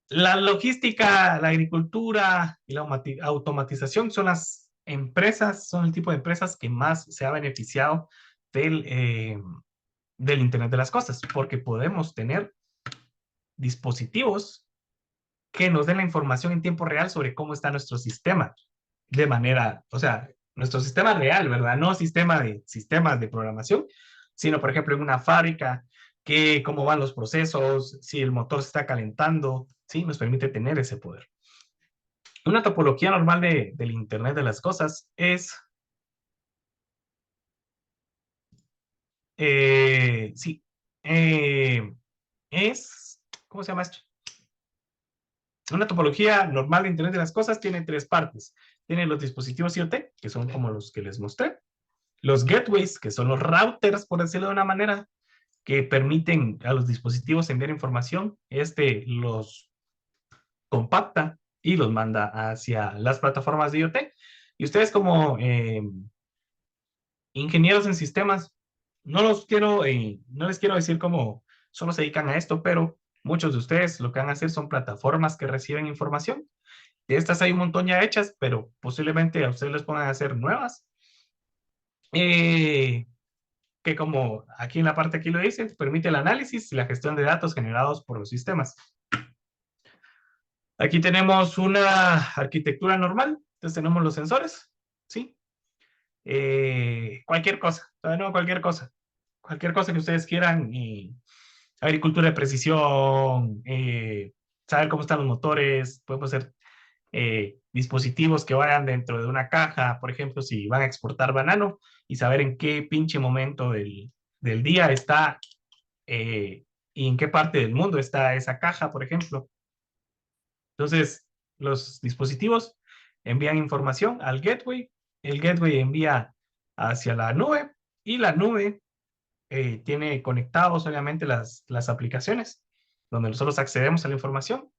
La logística, la agricultura y la automatización son las empresas, son el tipo de empresas que más se ha beneficiado del Internet de las cosas, porque podemos tener dispositivos que nos den la información en tiempo real sobre cómo está nuestro sistema, de manera, o sea, nuestro sistema real, ¿verdad? No sistemas de programación, sino, por ejemplo, en una fábrica, que cómo van los procesos, si el motor se está calentando, ¿sí? Nos permite tener ese poder. Una topología normal del Internet de las cosas sí, eh, ¿cómo se llama esto? Una topología normal de Internet de las cosas tiene tres partes. Tiene los dispositivos IoT, que son como los que les mostré. Los gateways, que son los routers, por decirlo de una manera, que permiten a los dispositivos enviar información. Este los compacta y los manda hacia las plataformas de IoT. Y ustedes como ingenieros en sistemas, no les quiero decir cómo solo se dedican a esto, pero muchos de ustedes lo que van a hacer son plataformas que reciben información. De estas hay un montón ya hechas, pero posiblemente a ustedes les pongan a hacer nuevas. Eh, que como aquí en la parte aquí lo dice, permite el análisis y la gestión de datos generados por los sistemas. Aquí tenemos una arquitectura normal, entonces tenemos los sensores, ¿sí? Cualquier cosa, no, cualquier cosa que ustedes quieran, agricultura de precisión, saber cómo están los motores, podemos hacer dispositivos que vayan dentro de una caja, por ejemplo, si van a exportar banano y saber en qué pinche momento del día está y en qué parte del mundo está esa caja, por ejemplo. Entonces, los dispositivos envían información al gateway, el gateway envía hacia la nube y la nube tiene conectados obviamente las aplicaciones donde nosotros accedemos a la información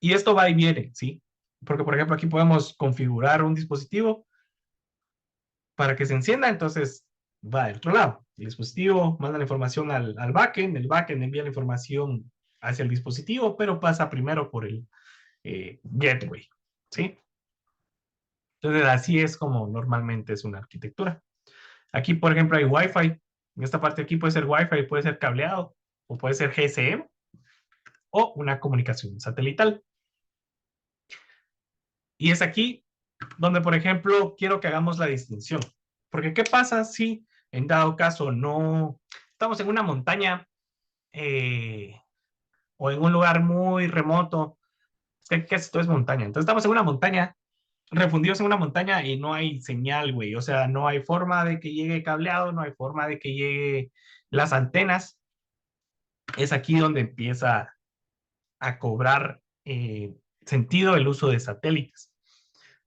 y esto va y viene, ¿sí? Porque, por ejemplo, aquí podemos configurar un dispositivo para que se encienda, entonces va del otro lado. El dispositivo manda la información al backend, el backend envía la información hacia el dispositivo, pero pasa primero por el gateway, ¿sí? Entonces, así es como normalmente es una arquitectura. Aquí, por ejemplo, hay Wi-Fi. En esta parte aquí puede ser Wi-Fi, puede ser cableado, o puede ser GSM, o una comunicación satelital. Y es aquí donde, por ejemplo, quiero que hagamos la distinción. Porque, ¿qué pasa si en dado caso no estamos en una montaña o en un lugar muy remoto? Es que esto es montaña. Entonces, estamos en una montaña, refundidos en una montaña y no hay señal, güey. O sea, no hay forma de que llegue cableado, no hay forma de que llegue las antenas. Es aquí donde empieza a cobrar sentido el uso de satélites.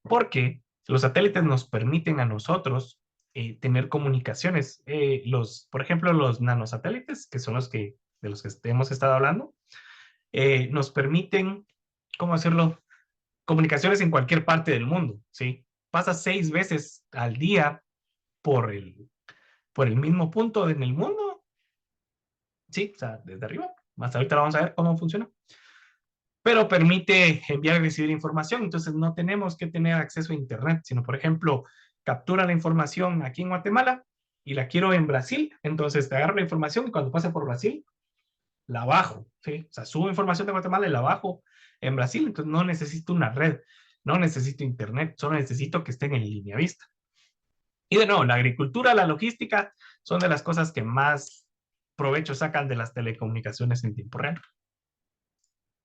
Porque los satélites nos permiten a nosotros tener comunicaciones. Por ejemplo, los nanosatélites, que son de los que hemos estado hablando, nos permiten, ¿cómo hacerlo? Comunicaciones en cualquier parte del mundo, ¿sí? Pasa 6 veces al día por el mismo punto en el mundo, ¿sí? O sea, desde arriba. Más ahorita vamos a ver cómo funciona. Pero permite enviar y recibir información. Entonces no tenemos que tener acceso a Internet, sino, por ejemplo, captura la información aquí en Guatemala y la quiero en Brasil, entonces te agarro la información y cuando pase por Brasil, la bajo, ¿sí? O sea, subo información de Guatemala y la bajo en Brasil, entonces no necesito una red, no necesito internet, solo necesito que estén en línea vista. Y de nuevo, la agricultura, la logística son de las cosas que más provecho sacan de las telecomunicaciones en tiempo real.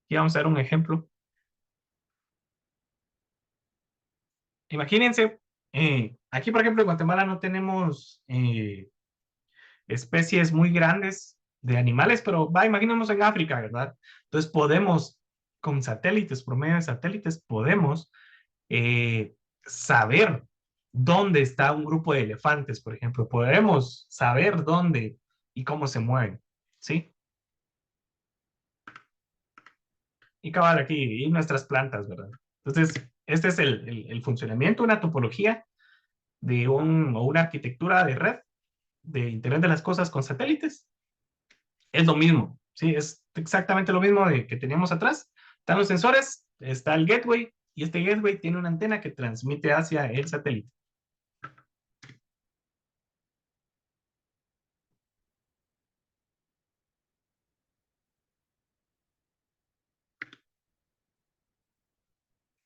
Y vamos a ver un ejemplo. Imagínense, aquí por ejemplo en Guatemala no tenemos especies muy grandes de animales, pero imaginemos en África, ¿verdad? Entonces podemos, con satélites, por medio de satélites, podemos saber dónde está un grupo de elefantes, por ejemplo. Podemos saber dónde y cómo se mueven, ¿sí? Y cabal aquí, y nuestras plantas, ¿verdad? Entonces, este es el funcionamiento, una topología de o una arquitectura de red de Internet de las Cosas con satélites. Es lo mismo, ¿sí? Es exactamente lo mismo que teníamos atrás. Están los sensores, está el gateway, y este gateway tiene una antena que transmite hacia el satélite.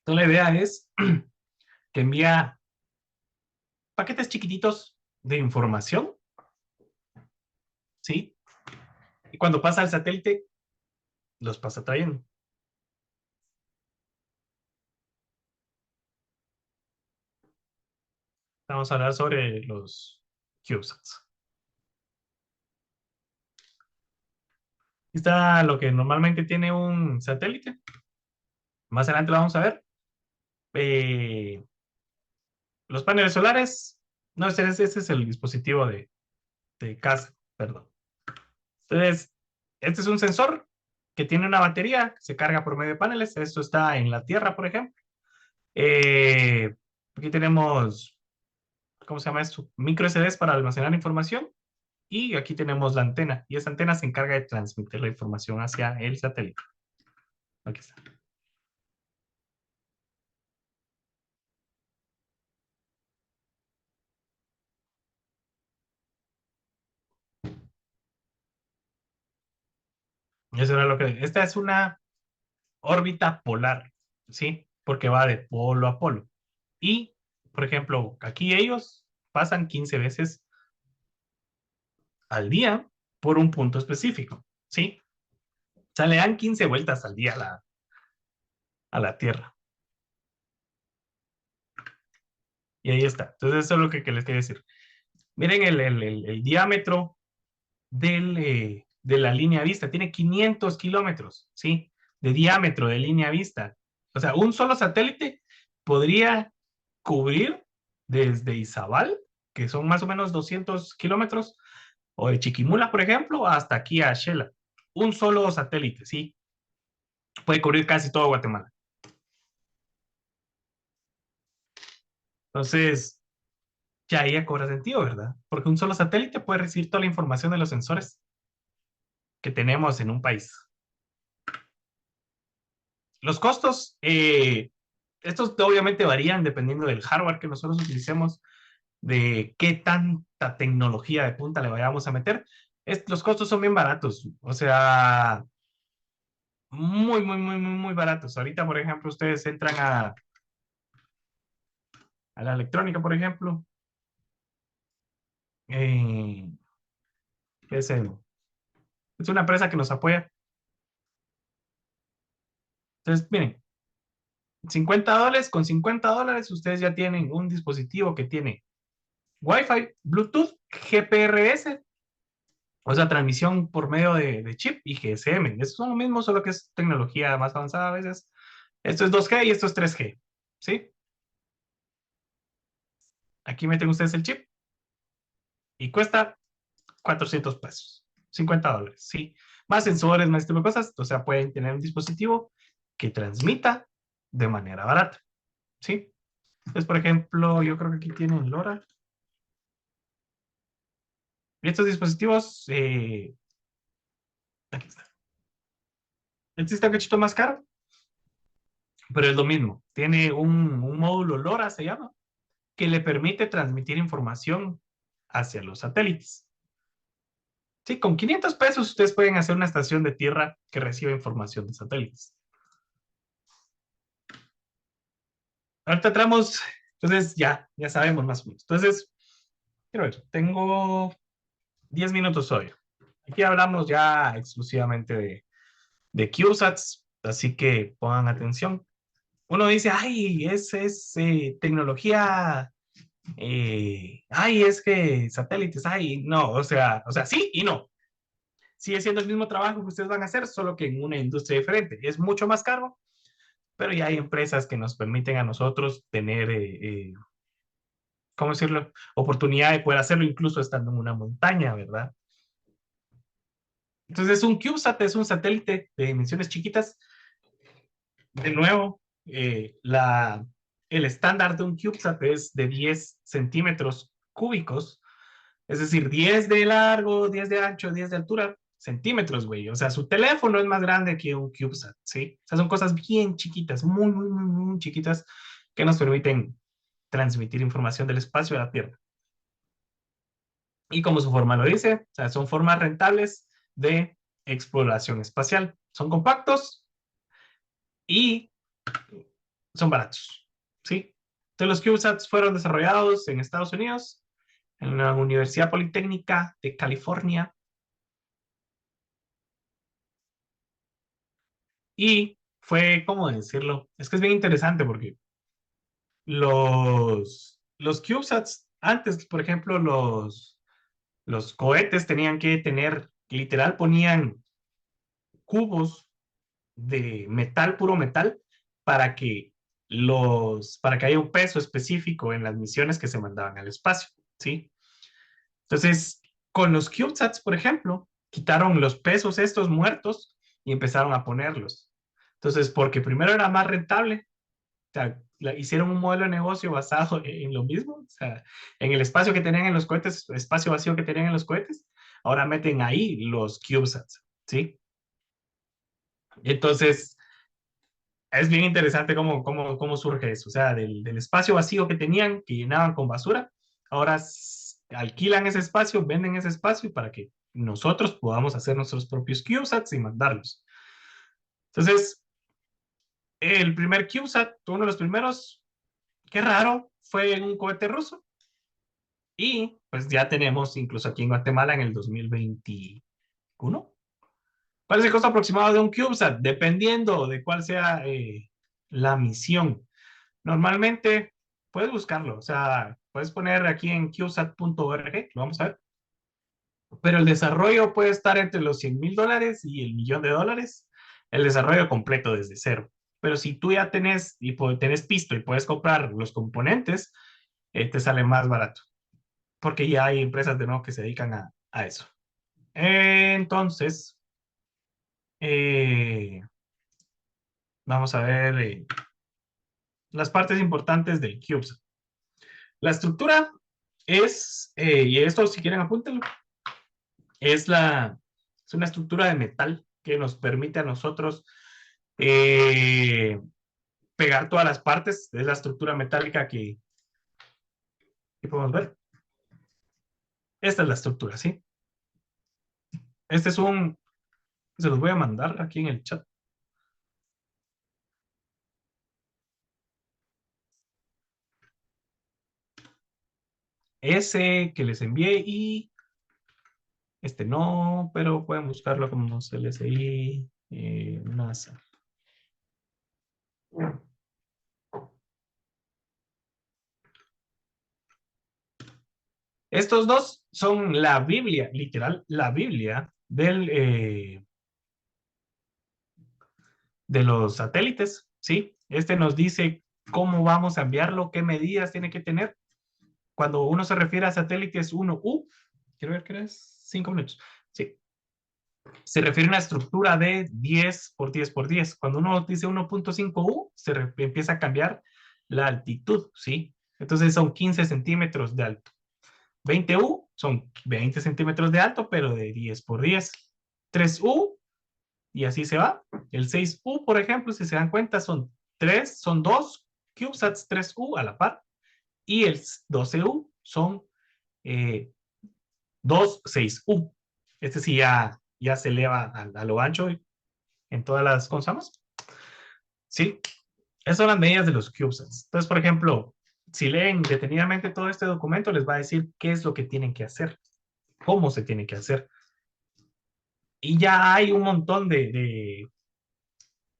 Entonces la idea es que envía paquetes chiquititos de información, ¿sí? Y cuando pasa al satélite, los pasa trayendo. Vamos a hablar sobre los CubeSats. Está lo que normalmente tiene un satélite. Más adelante lo vamos a ver. Eh, los paneles solares. No, ese es el dispositivo de casa, perdón. Entonces, este es un sensor que tiene una batería, que se carga por medio de paneles. Esto está en la Tierra, por ejemplo. Aquí tenemos, ¿cómo se llama esto? Micro SDs para almacenar información. Y aquí tenemos la antena. Y esa antena se encarga de transmitir la información hacia el satélite. Aquí está. Eso era lo que... Esta es una órbita polar, ¿sí? Porque va de polo a polo. Y, por ejemplo, aquí ellos pasan 15 veces al día por un punto específico, ¿sí? O sea, le dan 15 vueltas al día a la Tierra. Y ahí está. Entonces, eso es lo que les quería decir. Miren el diámetro de la línea vista. Tiene 500 kilómetros, ¿sí? De diámetro de línea vista. O sea, un solo satélite podría cubrir desde Izabal, que son más o menos 200 kilómetros, o de Chiquimula, por ejemplo, hasta aquí a Shela. Un solo satélite, ¿sí? Puede cubrir casi todo Guatemala. Entonces, ya ahí ya cobra sentido, ¿verdad? Porque un solo satélite puede recibir toda la información de los sensores que tenemos en un país. Los costos, estos obviamente varían dependiendo del hardware que nosotros utilicemos, de qué tanta tecnología de punta le vayamos a meter. Los costos son bien baratos, o sea, muy, muy, muy, muy, muy baratos. Ahorita, por ejemplo, ustedes entran a la electrónica, por ejemplo, eh, es una empresa que nos apoya. Entonces, miren, $50, con $50 ustedes ya tienen un dispositivo que tiene Wi-Fi, Bluetooth, GPRS, o sea, transmisión por medio de chip y GSM. Eso son lo mismo, solo que es tecnología más avanzada a veces. Esto es 2G y esto es 3G, ¿sí? Aquí meten ustedes el chip y cuesta 400 pesos, $50, ¿sí? Más sensores, más tipo de cosas, o sea, pueden tener un dispositivo que transmita de manera barata, ¿sí? Entonces, por ejemplo, yo creo que aquí tienen LoRa. Y estos dispositivos, aquí está. Este está un cachito más caro, pero es lo mismo. Tiene un módulo LoRa, se llama, que le permite transmitir información hacia los satélites. Sí, con 500 pesos ustedes pueden hacer una estación de tierra que reciba información de satélites. Ahorita entramos, entonces ya sabemos más o menos. Entonces, quiero ver, tengo 10 minutos hoy. Aquí hablamos ya exclusivamente de CubeSats, así que pongan atención. Uno dice, ay, es tecnología, ay, es que satélites, ay, no, o sea, sí y no. Sigue siendo el mismo trabajo que ustedes van a hacer, solo que en una industria diferente. Es mucho más caro, pero ya hay empresas que nos permiten a nosotros tener, ¿cómo decirlo? Oportunidad de poder hacerlo incluso estando en una montaña, ¿verdad? Entonces, un CubeSat es un satélite de dimensiones chiquitas. De nuevo, el estándar de un CubeSat es de 10 centímetros cúbicos, es decir, 10 de largo, 10 de ancho, 10 de altura, centímetros, güey. O sea, su teléfono es más grande que un CubeSat, ¿sí? O sea, son cosas bien chiquitas, muy, muy, muy, muy chiquitas que nos permiten transmitir información del espacio a la Tierra. Y como su forma lo dice, o sea, son formas rentables de exploración espacial. Son compactos y son baratos, ¿sí? Entonces los CubeSats fueron desarrollados en Estados Unidos, en la Universidad Politécnica de California, y fue, ¿cómo decirlo? Es que es bien interesante porque los CubeSats, antes, por ejemplo, los cohetes tenían que tener, literal, ponían cubos de metal, puro metal, para que para que haya un peso específico en las misiones que se mandaban al espacio, ¿sí? Entonces, con los CubeSats, por ejemplo, quitaron los pesos estos muertos y empezaron a ponerlos. Entonces, porque primero era más rentable, o sea, hicieron un modelo de negocio basado en lo mismo, o sea, en el espacio que tenían en los cohetes, espacio vacío que tenían en los cohetes, ahora meten ahí los CubeSats, ¿sí? Entonces, es bien interesante cómo surge eso, o sea, del espacio vacío que tenían, que llenaban con basura, ahora alquilan ese espacio, venden ese espacio para que nosotros podamos hacer nuestros propios CubeSats y mandarlos. Entonces, el primer CubeSat, uno de los primeros, qué raro, fue en un cohete ruso. Y pues ya tenemos, incluso aquí en Guatemala, en el 2021. ¿Cuál es el costo aproximado de un CubeSat? Dependiendo de cuál sea la misión. Normalmente puedes buscarlo, o sea, puedes poner aquí en cubesat.org, lo vamos a ver, pero el desarrollo puede estar entre los $100,000 y el $1,000,000, el desarrollo completo desde cero. Pero si tú ya tenés, tenés pisto y puedes comprar los componentes, te sale más barato, porque ya hay empresas de nuevo que se dedican a eso. Entonces, eh, vamos a ver las partes importantes del CubeSat. La estructura y esto si quieren apúntenlo, es una estructura de metal que nos permite a nosotros pegar todas las partes. Es la estructura metálica que podemos ver. Esta es la estructura, ¿sí? Este es se los voy a mandar aquí en el chat. Ese que les envié y este no, pero pueden buscarlo como CLSI, NASA. Estos dos son la Biblia, literal, la Biblia de los satélites, ¿sí? Este nos dice cómo vamos a enviarlo, qué medidas tiene que tener. Cuando uno se refiere a satélites 1U, quiero ver qué es, 5 minutos, sí. Se refiere a una estructura de 10 por 10 por 10. Cuando uno dice 1.5U, empieza a cambiar la altitud, ¿sí? Entonces son 15 centímetros de alto. 20U son 20 centímetros de alto, pero de 10 por 10. 3U, y así se va. El 6U, por ejemplo, si se dan cuenta, son dos CubeSats 3U a la par. Y el 12U son 26U. Este sí ya se eleva a lo ancho en todas las consolas. Sí, esas son las medidas de los CubeSats. Entonces, por ejemplo, si leen detenidamente todo este documento, les va a decir qué es lo que tienen que hacer, cómo se tiene que hacer. Y ya hay un montón de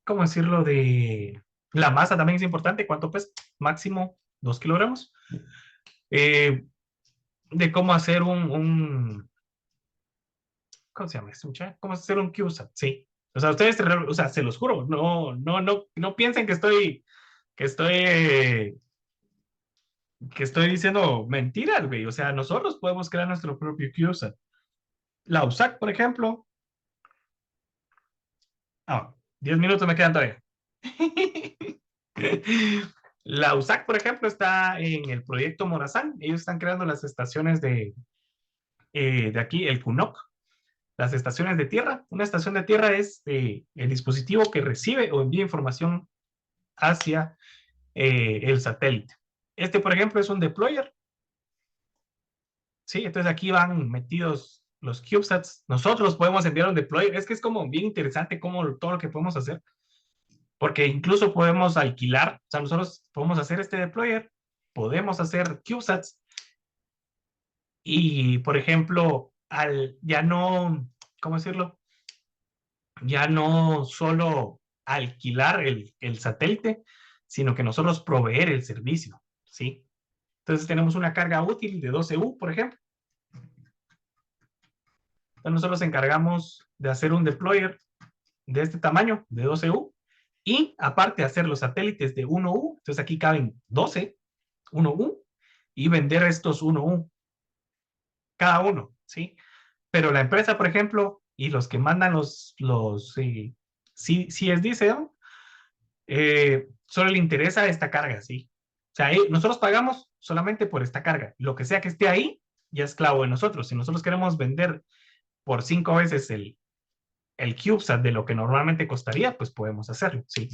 ¿cómo decirlo? De la masa también es importante. ¿Cuánto pesa? Máximo 2 kilogramos. Eh, de cómo hacer ¿cómo se llama esto, muchacha? ¿Cómo hacer un CubeSat? Sí. O sea, ustedes, o sea, se los juro, no piensen que que estoy diciendo mentiras, güey. O sea, nosotros podemos crear nuestro propio CubeSat. La USAC, por ejemplo. 10 minutos me quedan todavía. La USAC, por ejemplo, está en el proyecto Morazán. Ellos están creando las estaciones de aquí, el CUNOC, las estaciones de tierra. Una estación de tierra es el dispositivo que recibe o envía información hacia el satélite. Este, por ejemplo, es un deployer. Sí, entonces aquí van metidos los CubeSats. Nosotros podemos enviar un deployer. Es que es como bien interesante como todo lo que podemos hacer. Porque incluso podemos alquilar, o sea, nosotros podemos hacer este deployer, podemos hacer CubeSats y, por ejemplo, ya no, ¿cómo decirlo? Ya no solo alquilar el satélite, sino que nosotros proveer el servicio, ¿sí? Entonces tenemos una carga útil de 12U, por ejemplo. Entonces nosotros nos encargamos de hacer un deployer de este tamaño, de 12U, y aparte hacer los satélites de 1U, entonces aquí caben 12, 1U, y vender estos 1U, cada uno, ¿sí? Pero la empresa, por ejemplo, y los que mandan CSD, ¿no? Solo le interesa esta carga, ¿sí? O sea, nosotros pagamos solamente por esta carga. Lo que sea que esté ahí, ya es esclavo de nosotros. Si nosotros queremos vender por 5 veces el CubeSat de lo que normalmente costaría, pues podemos hacerlo, ¿sí?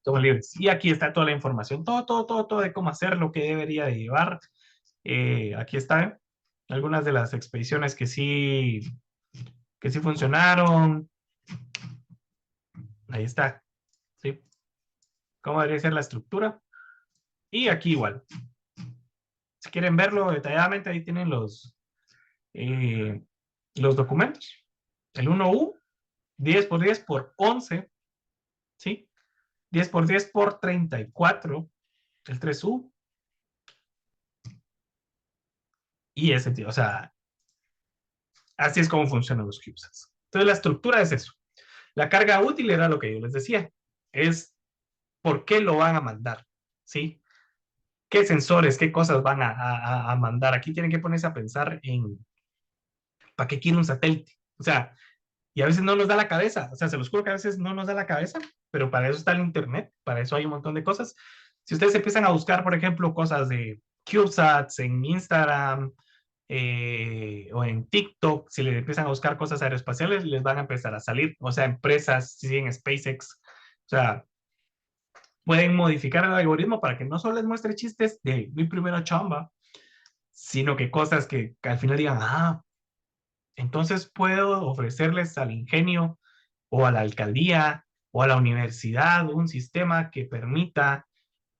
Somos libres. Y aquí está toda la información, todo de cómo hacerlo, qué debería de llevar. Aquí están algunas de las expediciones que sí funcionaron. Ahí está, ¿sí? Cómo debería ser la estructura. Y aquí igual. Si quieren verlo detalladamente, ahí tienen los documentos. El 1U, 10 por 10 por 11, ¿sí? 10 por 10 por 34, el 3U, y ese, tío. O sea, así es como funcionan los CubeSats. Entonces, la estructura es eso. La carga útil era lo que yo les decía. Es por qué lo van a mandar, ¿sí? ¿Qué sensores, qué cosas van a mandar? Aquí tienen que ponerse a pensar en ¿para qué quiere un satélite? O sea, y a veces no nos da la cabeza. O sea, se los juro que a veces no nos da la cabeza, pero para eso está el Internet, para eso hay un montón de cosas. Si ustedes empiezan a buscar, por ejemplo, cosas de CubeSats en Instagram o en TikTok, si les empiezan a buscar cosas aeroespaciales, les van a empezar a salir. O sea, empresas, si en SpaceX, o sea, pueden modificar el algoritmo para que no solo les muestre chistes de mi primera chamba, sino que cosas que al final digan, entonces puedo ofrecerles al ingenio o a la alcaldía o a la universidad un sistema que permita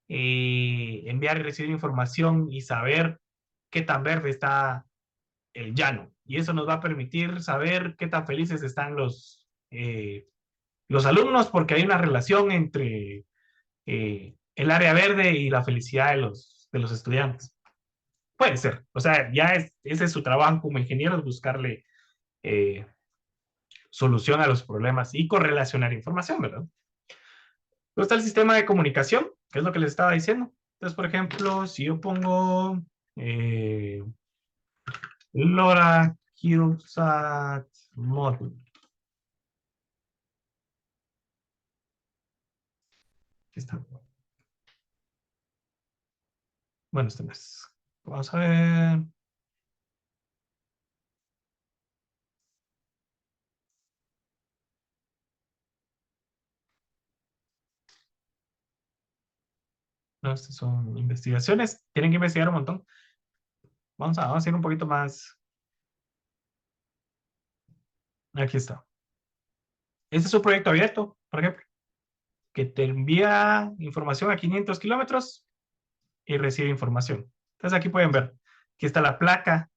enviar y recibir información y saber qué tan verde está el llano. Y eso nos va a permitir saber qué tan felices están los alumnos porque hay una relación entre el área verde y la felicidad de los estudiantes. Puede ser. O sea, ese es su trabajo como ingenieros, buscarle eh, solución a los problemas y correlacionar información, ¿verdad? Luego está el sistema de comunicación, que es lo que les estaba diciendo. Entonces, por ejemplo, si yo pongo eh, LoRa CubeSat Module. Aquí está. Bueno, este no es. Vamos a ver. No, estas son investigaciones. Tienen que investigar un montón. Vamos a ir un poquito más. Aquí está. Este es un proyecto abierto, por ejemplo, que te envía información a 500 kilómetros y recibe información. Entonces aquí pueden ver, aquí está la placa,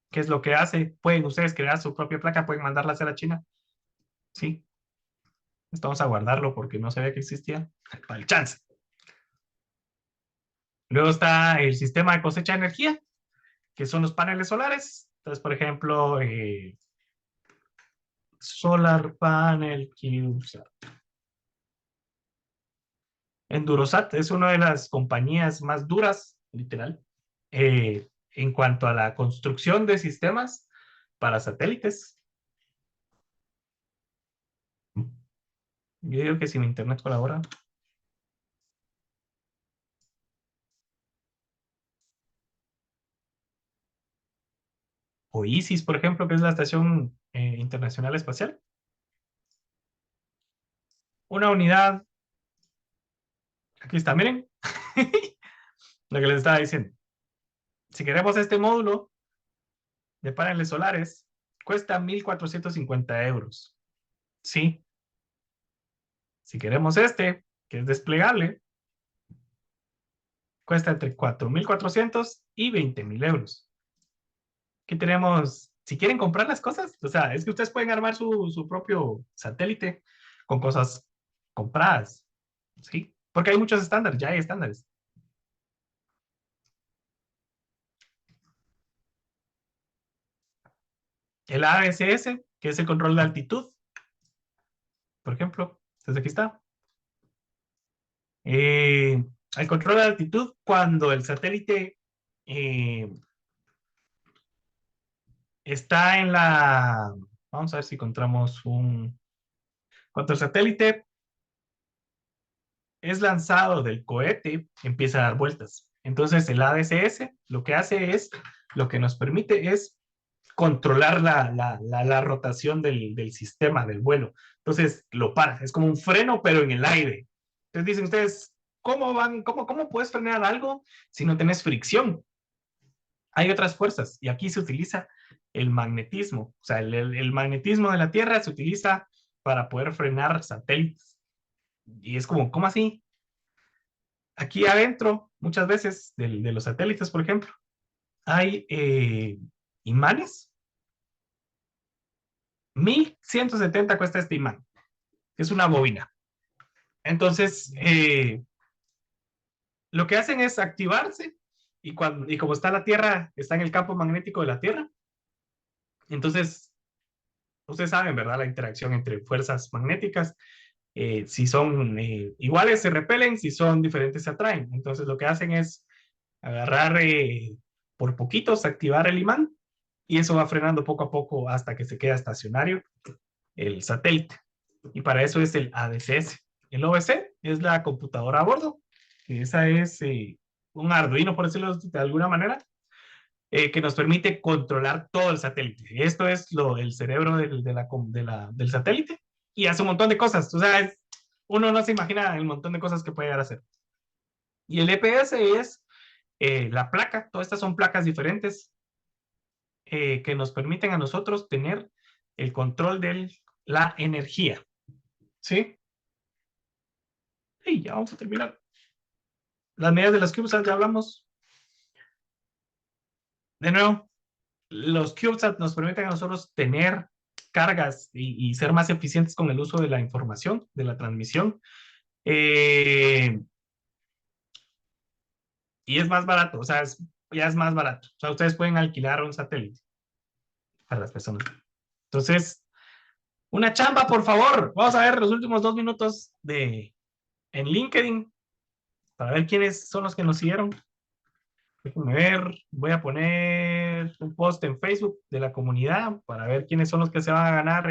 qué es lo que hace. Pueden ustedes crear su propia placa, pueden mandarla a hacer a China. Sí, vamos a guardarlo porque no sabía que existía. Para el chance. Luego está el sistema de cosecha de energía, que son los paneles solares. Entonces, por ejemplo, Solar Panel CubeSat. Endurosat es una de las compañías más duras, literal, en cuanto a la construcción de sistemas para satélites. Yo digo que si mi internet colabora. O ISIS, por ejemplo, que es la Estación Internacional Espacial. Una unidad, aquí está, miren, lo que les estaba diciendo. Si queremos este módulo de paneles solares, cuesta 1.450 euros. Sí, si queremos este, que es desplegable, cuesta entre 4.400 y 20.000 euros. Aquí tenemos, si quieren comprar las cosas, o sea, es que ustedes pueden armar su propio satélite con cosas compradas, ¿sí? Porque hay muchos estándares, ya hay estándares. El ASS, que es el control de altitud, por ejemplo, entonces aquí está. El control de altitud cuando el satélite eh, está en la... Vamos a ver si encontramos un... Cuando el satélite es lanzado del cohete, empieza a dar vueltas. Entonces el ADCS lo que hace es, lo que nos permite es controlar la rotación del sistema, del vuelo. Entonces lo para, es como un freno, pero en el aire. Entonces dicen ustedes, ¿cómo puedes frenar algo si no tenés fricción? Hay otras fuerzas y aquí se utiliza el magnetismo. O sea, el magnetismo de la Tierra se utiliza para poder frenar satélites. Y es como, ¿cómo así? Aquí adentro, muchas veces, de los satélites, por ejemplo, hay imanes. 1.170 cuesta este imán, que es una bobina. Entonces, lo que hacen es activarse y como está la Tierra, está en el campo magnético de la Tierra, entonces, ustedes saben, ¿verdad? La interacción entre fuerzas magnéticas, si son iguales se repelen, si son diferentes se atraen. Entonces, lo que hacen es agarrar por poquitos, activar el imán y eso va frenando poco a poco hasta que se queda estacionario el satélite. Y para eso es el ADCS. El OBC es la computadora a bordo. Esa es un Arduino, por decirlo de alguna manera, que nos permite controlar todo el satélite. Esto es el cerebro del satélite y hace un montón de cosas. O sea, uno no se imagina el montón de cosas que puede llegar a hacer. Y el EPS es la placa. Todas estas son placas diferentes que nos permiten a nosotros tener el control de la energía. ¿Sí? Y ya vamos a terminar. Las medidas de las CubeSat ya hablamos. De nuevo, los CubeSat nos permiten a nosotros tener cargas y ser más eficientes con el uso de la información, de la transmisión. Y es más barato, o sea, ya es más barato. O sea, ustedes pueden alquilar un satélite para las personas. Entonces, una chamba, por favor. Vamos a ver los últimos 2 minutos en LinkedIn para ver quiénes son los que nos siguieron. Déjenme ver, voy a poner un post en Facebook de la comunidad para ver quiénes son los que se van a ganar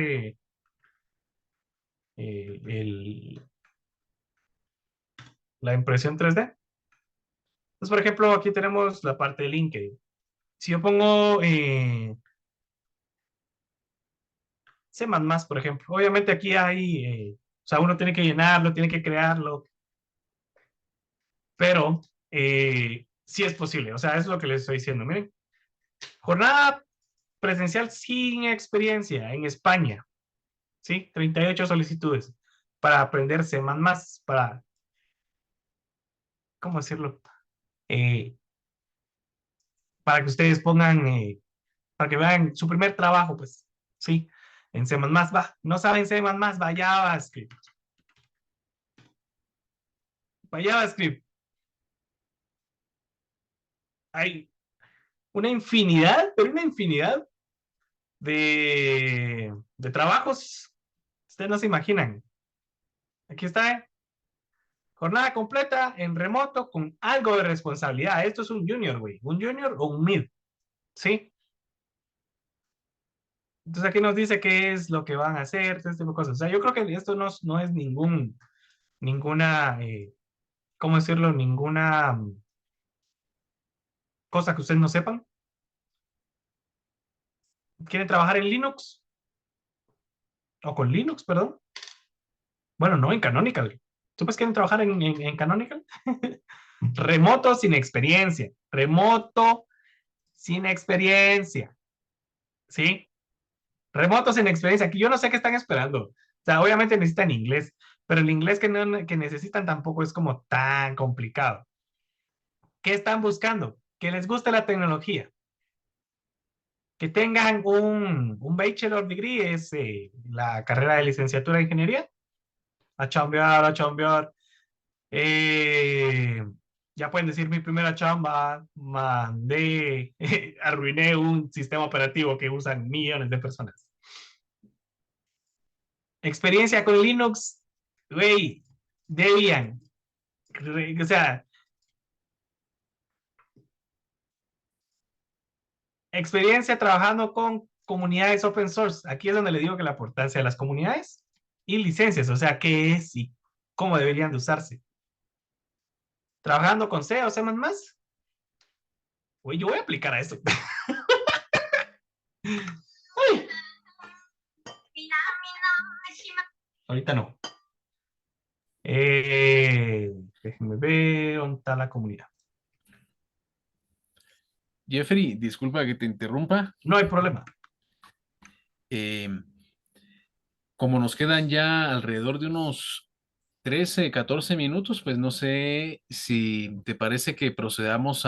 la impresión 3D. Entonces, por ejemplo, aquí tenemos la parte de LinkedIn. Si yo pongo C++, por ejemplo, obviamente aquí hay, o sea, uno tiene que llenarlo, tiene que crearlo, pero sí es posible, o sea, es lo que les estoy diciendo. Miren, Jornada presencial sin experiencia en España. ¿Sí? 38 solicitudes para aprender C++, para, ¿cómo decirlo? Eh, para que ustedes pongan, para que vean su primer trabajo, pues, ¿sí? En C++, va. No saben C++, va JavaScript. Va JavaScript. Hay una infinidad, pero una infinidad de trabajos. Ustedes no se imaginan. Aquí está, jornada completa en remoto con algo de responsabilidad. Esto es un junior, güey. Un junior o un mid. ¿Sí? Entonces aquí nos dice qué es lo que van a hacer, este tipo de cosas. O sea, yo creo que esto no es ninguna, ¿cómo decirlo? Ninguna cosa que ustedes no sepan. ¿Quieren trabajar en Linux? O con Linux, perdón. Bueno, no, en Canonical. ¿Ustedes quieren trabajar en Canonical? Remoto sin experiencia. Remoto sin experiencia. ¿Sí? Remoto sin experiencia. Aquí yo no sé qué están esperando. O sea, obviamente necesitan inglés, pero el inglés que necesitan tampoco es como tan complicado. ¿Qué están buscando? Que les guste la tecnología. Que tengan un bachelor degree, es la carrera de licenciatura de ingeniería. A chambear, a chambear. Eh, ya pueden decir mi primera chamba, mandé, arruiné un sistema operativo que usan millones de personas. Experiencia con Linux, güey, Debian. O sea, experiencia trabajando con comunidades open source. Aquí es donde le digo que la importancia de las comunidades y licencias, o sea, qué es y cómo deberían de usarse. Trabajando con C o C++, güey, yo voy a aplicar a esto. Ay, ahorita no. Déjenme ver dónde está la comunidad. Jeffrey, disculpa que te interrumpa. No hay problema. Eh, Como nos quedan ya alrededor de unos 13, 14 minutos, pues no sé si te parece que procedamos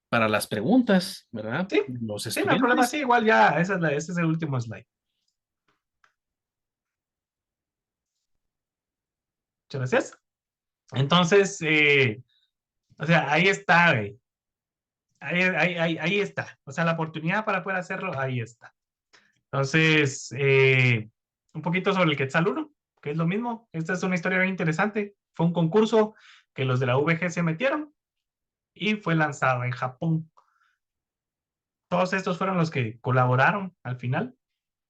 para las preguntas, ¿verdad? Sí, Los sí, no hay problema. Sí, estudiantes. igual ya, ese es el último slide. Muchas gracias. Entonces, o sea, ahí está, güey. Ahí está. O sea, la oportunidad para poder hacerlo, ahí está. Entonces, un poquito sobre el Quetzal 1, que es lo mismo. Esta es una historia bien interesante. Fue un concurso que los de la VG se metieron y fue lanzado en Japón. Todos estos fueron los que colaboraron al final,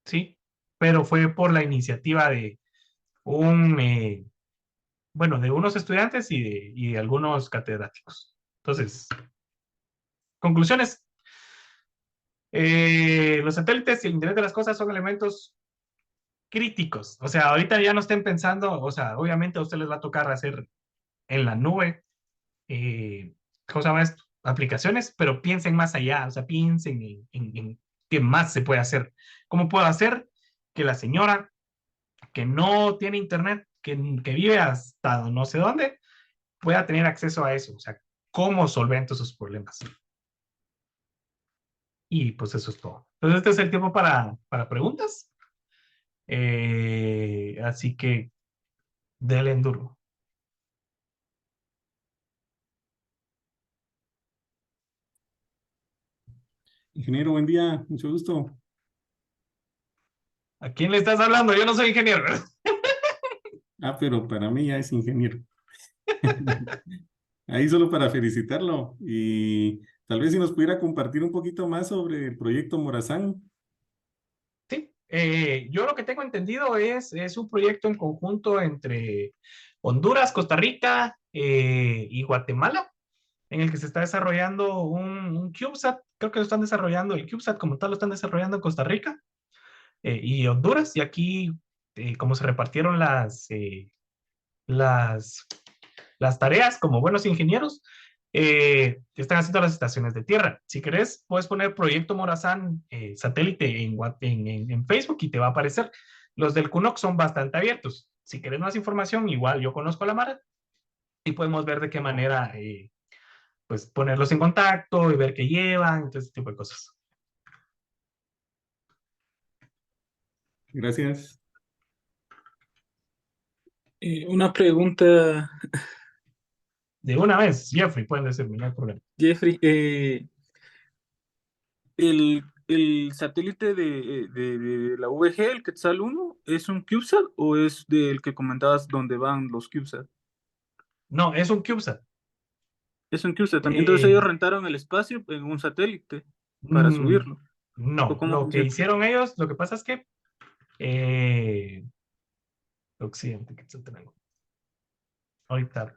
¿sí? Pero fue por la iniciativa de bueno, de unos estudiantes y de algunos catedráticos. Entonces, conclusiones. Los satélites y el Internet de las cosas son elementos críticos. O sea, ahorita ya no estén pensando, o sea, obviamente a usted les va a tocar hacer en la nube, ¿cómo se llama esto? Aplicaciones, pero piensen más allá, o sea, piensen en qué más se puede hacer. ¿Cómo puedo hacer que la señora que no tiene internet, que vive hasta no sé dónde, pueda tener acceso a eso? O sea, ¿cómo solvento esos problemas? Y pues eso es todo. Entonces, este es el tiempo para preguntas. Así que denle en duro. Ingeniero, buen día, mucho gusto. ¿A quién le estás hablando? Yo no soy ingeniero. Ah, pero para mí ya es ingeniero. Ahí solo para felicitarlo y tal vez si nos pudiera compartir un poquito más sobre el proyecto Morazán. Sí, yo lo que tengo entendido es un proyecto en conjunto entre Honduras, Costa Rica y Guatemala, en el que se está desarrollando un CubeSat. Creo que lo están desarrollando, el CubeSat como tal lo están desarrollando en Costa Rica y Honduras. Y aquí, como se repartieron las, las tareas como buenos ingenieros, están haciendo las estaciones de tierra. Si querés, puedes poner Proyecto Morazán satélite en Facebook y te va a aparecer. Los del CUNOC son bastante abiertos. Si querés más información, igual yo conozco a la Mara y podemos ver de qué manera pues ponerlos en contacto y ver qué llevan, entonces ese tipo de cosas. Gracias. Una pregunta, De una vez, Jeffrey, pueden decirme, no hay problema. Jeffrey. ¿El satélite de la VG, el Quetzal 1, es un CubeSat o es del que comentabas donde van los CubeSat? No, es un CubeSat. Es un CubeSat también. Entonces Eh, ellos rentaron el espacio en un satélite para mm, subirlo. ¿O no, cómo lo que funciona? hicieron ellos, lo que pasa es que eh, Occidente, Quetzaltenango, ahorita.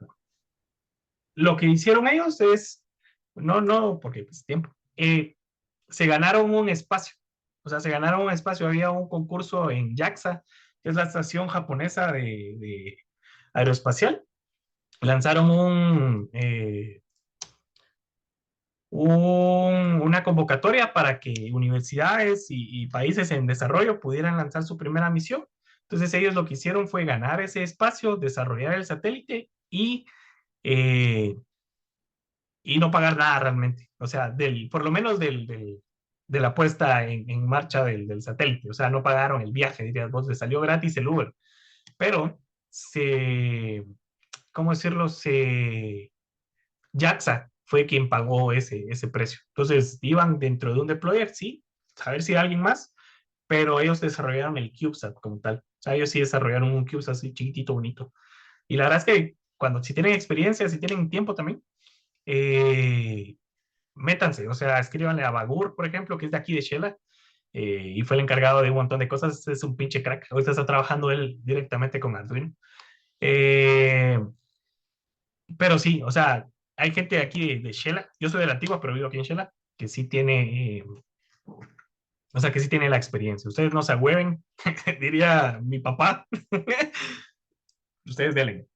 Lo que hicieron ellos es, no, porque pues tiempo, se ganaron un espacio, o sea, se ganaron un espacio, había un concurso en JAXA, que es la estación japonesa de aeroespacial, lanzaron una convocatoria para que universidades y países en desarrollo pudieran lanzar su primera misión. Entonces ellos lo que hicieron fue ganar ese espacio, desarrollar el satélite eh, y no pagar nada realmente. O sea, por lo menos de la puesta en marcha del satélite. O sea, no pagaron el viaje, dirías vos, le salió gratis el Uber. Pero ¿cómo decirlo? JAXA fue quien pagó ese precio. Entonces, iban dentro de un deployer, sí, a ver si alguien más, pero ellos desarrollaron el CubeSat como tal. O sea, ellos sí desarrollaron un CubeSat así chiquitito, bonito. Y la verdad es que si tienen experiencia, si tienen tiempo también, eh, métanse, o sea, escríbanle a Bagur, por ejemplo, que es de aquí de Shela, y fue el encargado de un montón de cosas, es un pinche crack. Ahorita está trabajando él directamente con Arduino. Eh, pero sí, o sea, hay gente aquí de Shela, yo soy de la antigua, pero vivo aquí en Shela, que sí tiene, o sea, que sí tiene la experiencia. Ustedes no se agüeven, diría mi papá. Ustedes denle.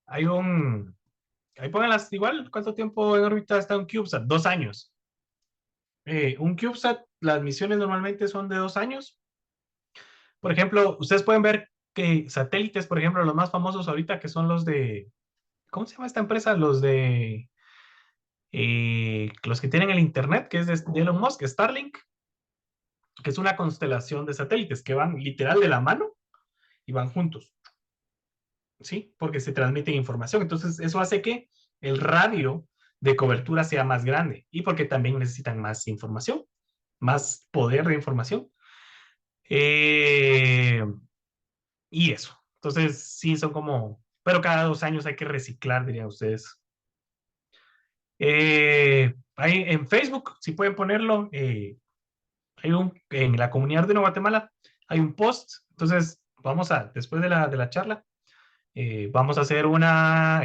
Hay ahí pónganlas igual, ¿cuánto tiempo en órbita está un CubeSat? 2 años. Un CubeSat, las misiones normalmente son de 2 años. Por ejemplo, ustedes pueden ver que satélites, por ejemplo, los más famosos ahorita, que son los ¿cómo se llama esta empresa? Los que tienen el Internet, que es de Elon Musk, Starlink, que es una constelación de satélites que van literal de la mano y van juntos, ¿sí? Porque se transmiten información. Entonces, eso hace que el radio de cobertura sea más grande y porque también necesitan más información, más poder de información. Eh, y eso. Entonces, sí, son pero cada 2 años hay que reciclar, dirían ustedes. Ahí en Facebook, si pueden ponerlo, en la comunidad de Nueva Guatemala, hay un post. Entonces, después de la charla, vamos a hacer una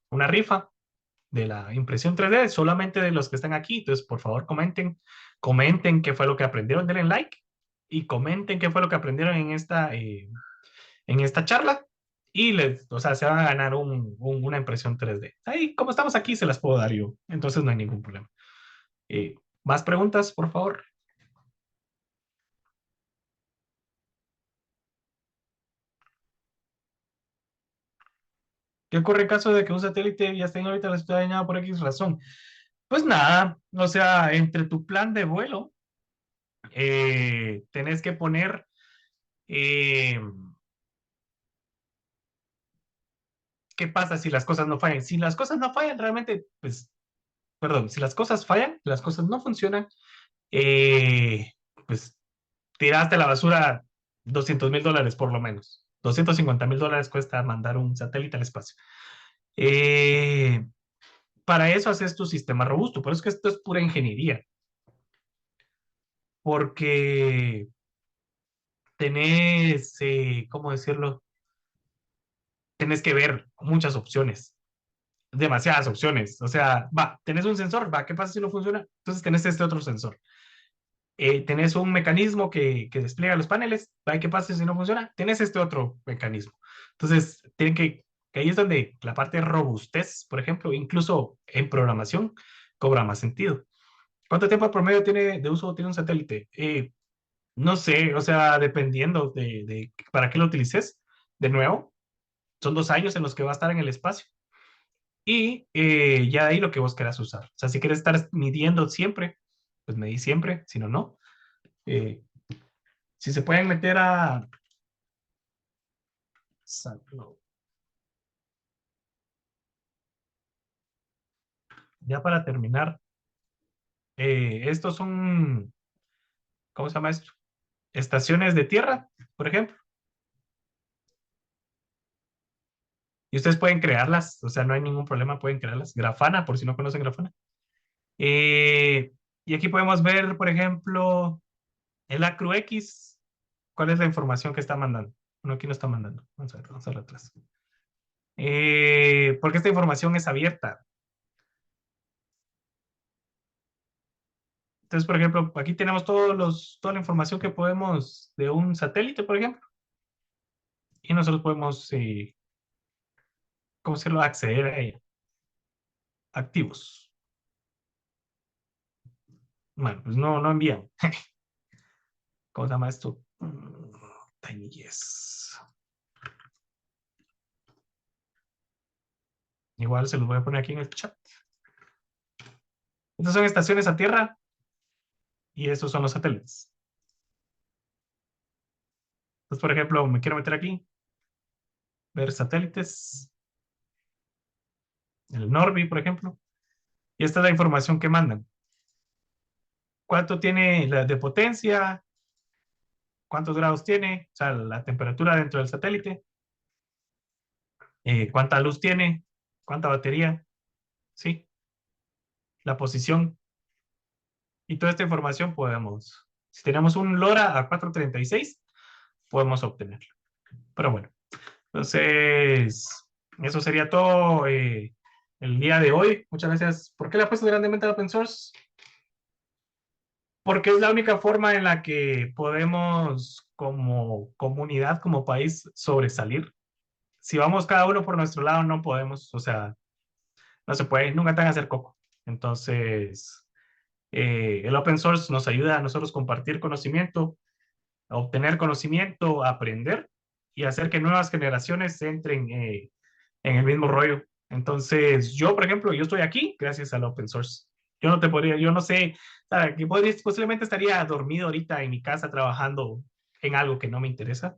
rifa de la impresión 3D, solamente de los que están aquí. Entonces, por favor, comenten qué fue lo que aprendieron, denle like y comenten qué fue lo que aprendieron en esta charla y o sea, se van a ganar una impresión 3D. Ahí, como estamos aquí, se las puedo dar yo, entonces no hay ningún problema. ¿Más preguntas, por favor? ¿Qué ocurre en caso de que un satélite ya esté en órbita y esté dañado por X razón? Pues nada, o sea, entre tu plan de vuelo, tenés que poner, eh, ¿qué pasa si las cosas no fallan? Si las cosas no fallan, realmente, pues, perdón, si las cosas fallan, las cosas no funcionan, eh, pues tiraste a la basura $200,000 por lo menos. $250,000 cuesta mandar un satélite al espacio. Eh, para eso haces tu sistema robusto. Por eso es que esto es pura ingeniería. Porque tenés, ¿cómo decirlo? Tenés que ver muchas opciones. demasiadas opciones. O sea, va, tenés un sensor, va, ¿qué pasa si no funciona? Entonces tenés este otro sensor. Tenés un mecanismo que despliega los paneles, va, ¿qué pasa si no funciona? Tenés este otro mecanismo. Entonces, que ahí es donde la parte de robustez, por ejemplo, incluso en programación, cobra más sentido. ¿Cuánto tiempo promedio tiene de uso tiene un satélite? No sé, o sea, dependiendo de para qué lo utilices. De nuevo, son 2 años en los que va a estar en el espacio. Y ya de ahí lo que vos quieras usar. O sea, si quieres estar midiendo siempre, pues medí siempre, si no, no. Si se pueden meter a... Ya para terminar, estos son, ¿cómo se llama esto? Estaciones de tierra, por ejemplo. Y ustedes pueden crearlas, o sea, no hay ningún problema, pueden crearlas. Grafana, por si no conocen Grafana. Y aquí podemos ver, por ejemplo, el AcruX. ¿Cuál es la información que está mandando? Bueno, aquí no está mandando. Vamos a ver atrás. Porque esta información es abierta. Entonces, por ejemplo, aquí tenemos toda la información que podemos de un satélite, por ejemplo. Y nosotros podemos, ¿cómo decirlo? Acceder a ella. Activos. Bueno, pues no envían. ¿Cómo se llama esto? Tiny Yes. Igual se los voy a poner aquí en el chat. Estas son estaciones a tierra y estos son los satélites. Entonces, por ejemplo, me quiero meter aquí, ver satélites, el Norby, por ejemplo, y esta es la información que mandan. ¿Cuánto tiene la de potencia? ¿Cuántos grados tiene? O sea, la temperatura dentro del satélite. ¿Cuánta luz tiene? ¿Cuánta batería? Sí. La posición. Y toda esta información podemos, si tenemos un LoRa a 436, podemos obtenerlo. Pero bueno, entonces, eso sería todo el día de hoy. Muchas gracias. ¿Por qué le apuesto grandemente al open source? Porque es la única forma en la que podemos, como comunidad, como país, sobresalir. Si vamos cada uno por nuestro lado, no podemos, o sea, no se puede, nunca te van a hacer coco. Entonces, el open source nos ayuda a nosotros compartir conocimiento, a obtener conocimiento, a aprender y hacer que nuevas generaciones entren en el mismo rollo. Entonces, yo, por ejemplo, yo estoy aquí gracias al open source. Yo no te podría, yo no sé, que posiblemente estaría dormido ahorita en mi casa trabajando en algo que no me interesa,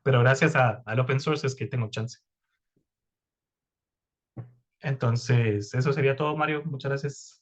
pero gracias al open source es que tengo chance. Entonces, eso sería todo, Mario. Muchas gracias.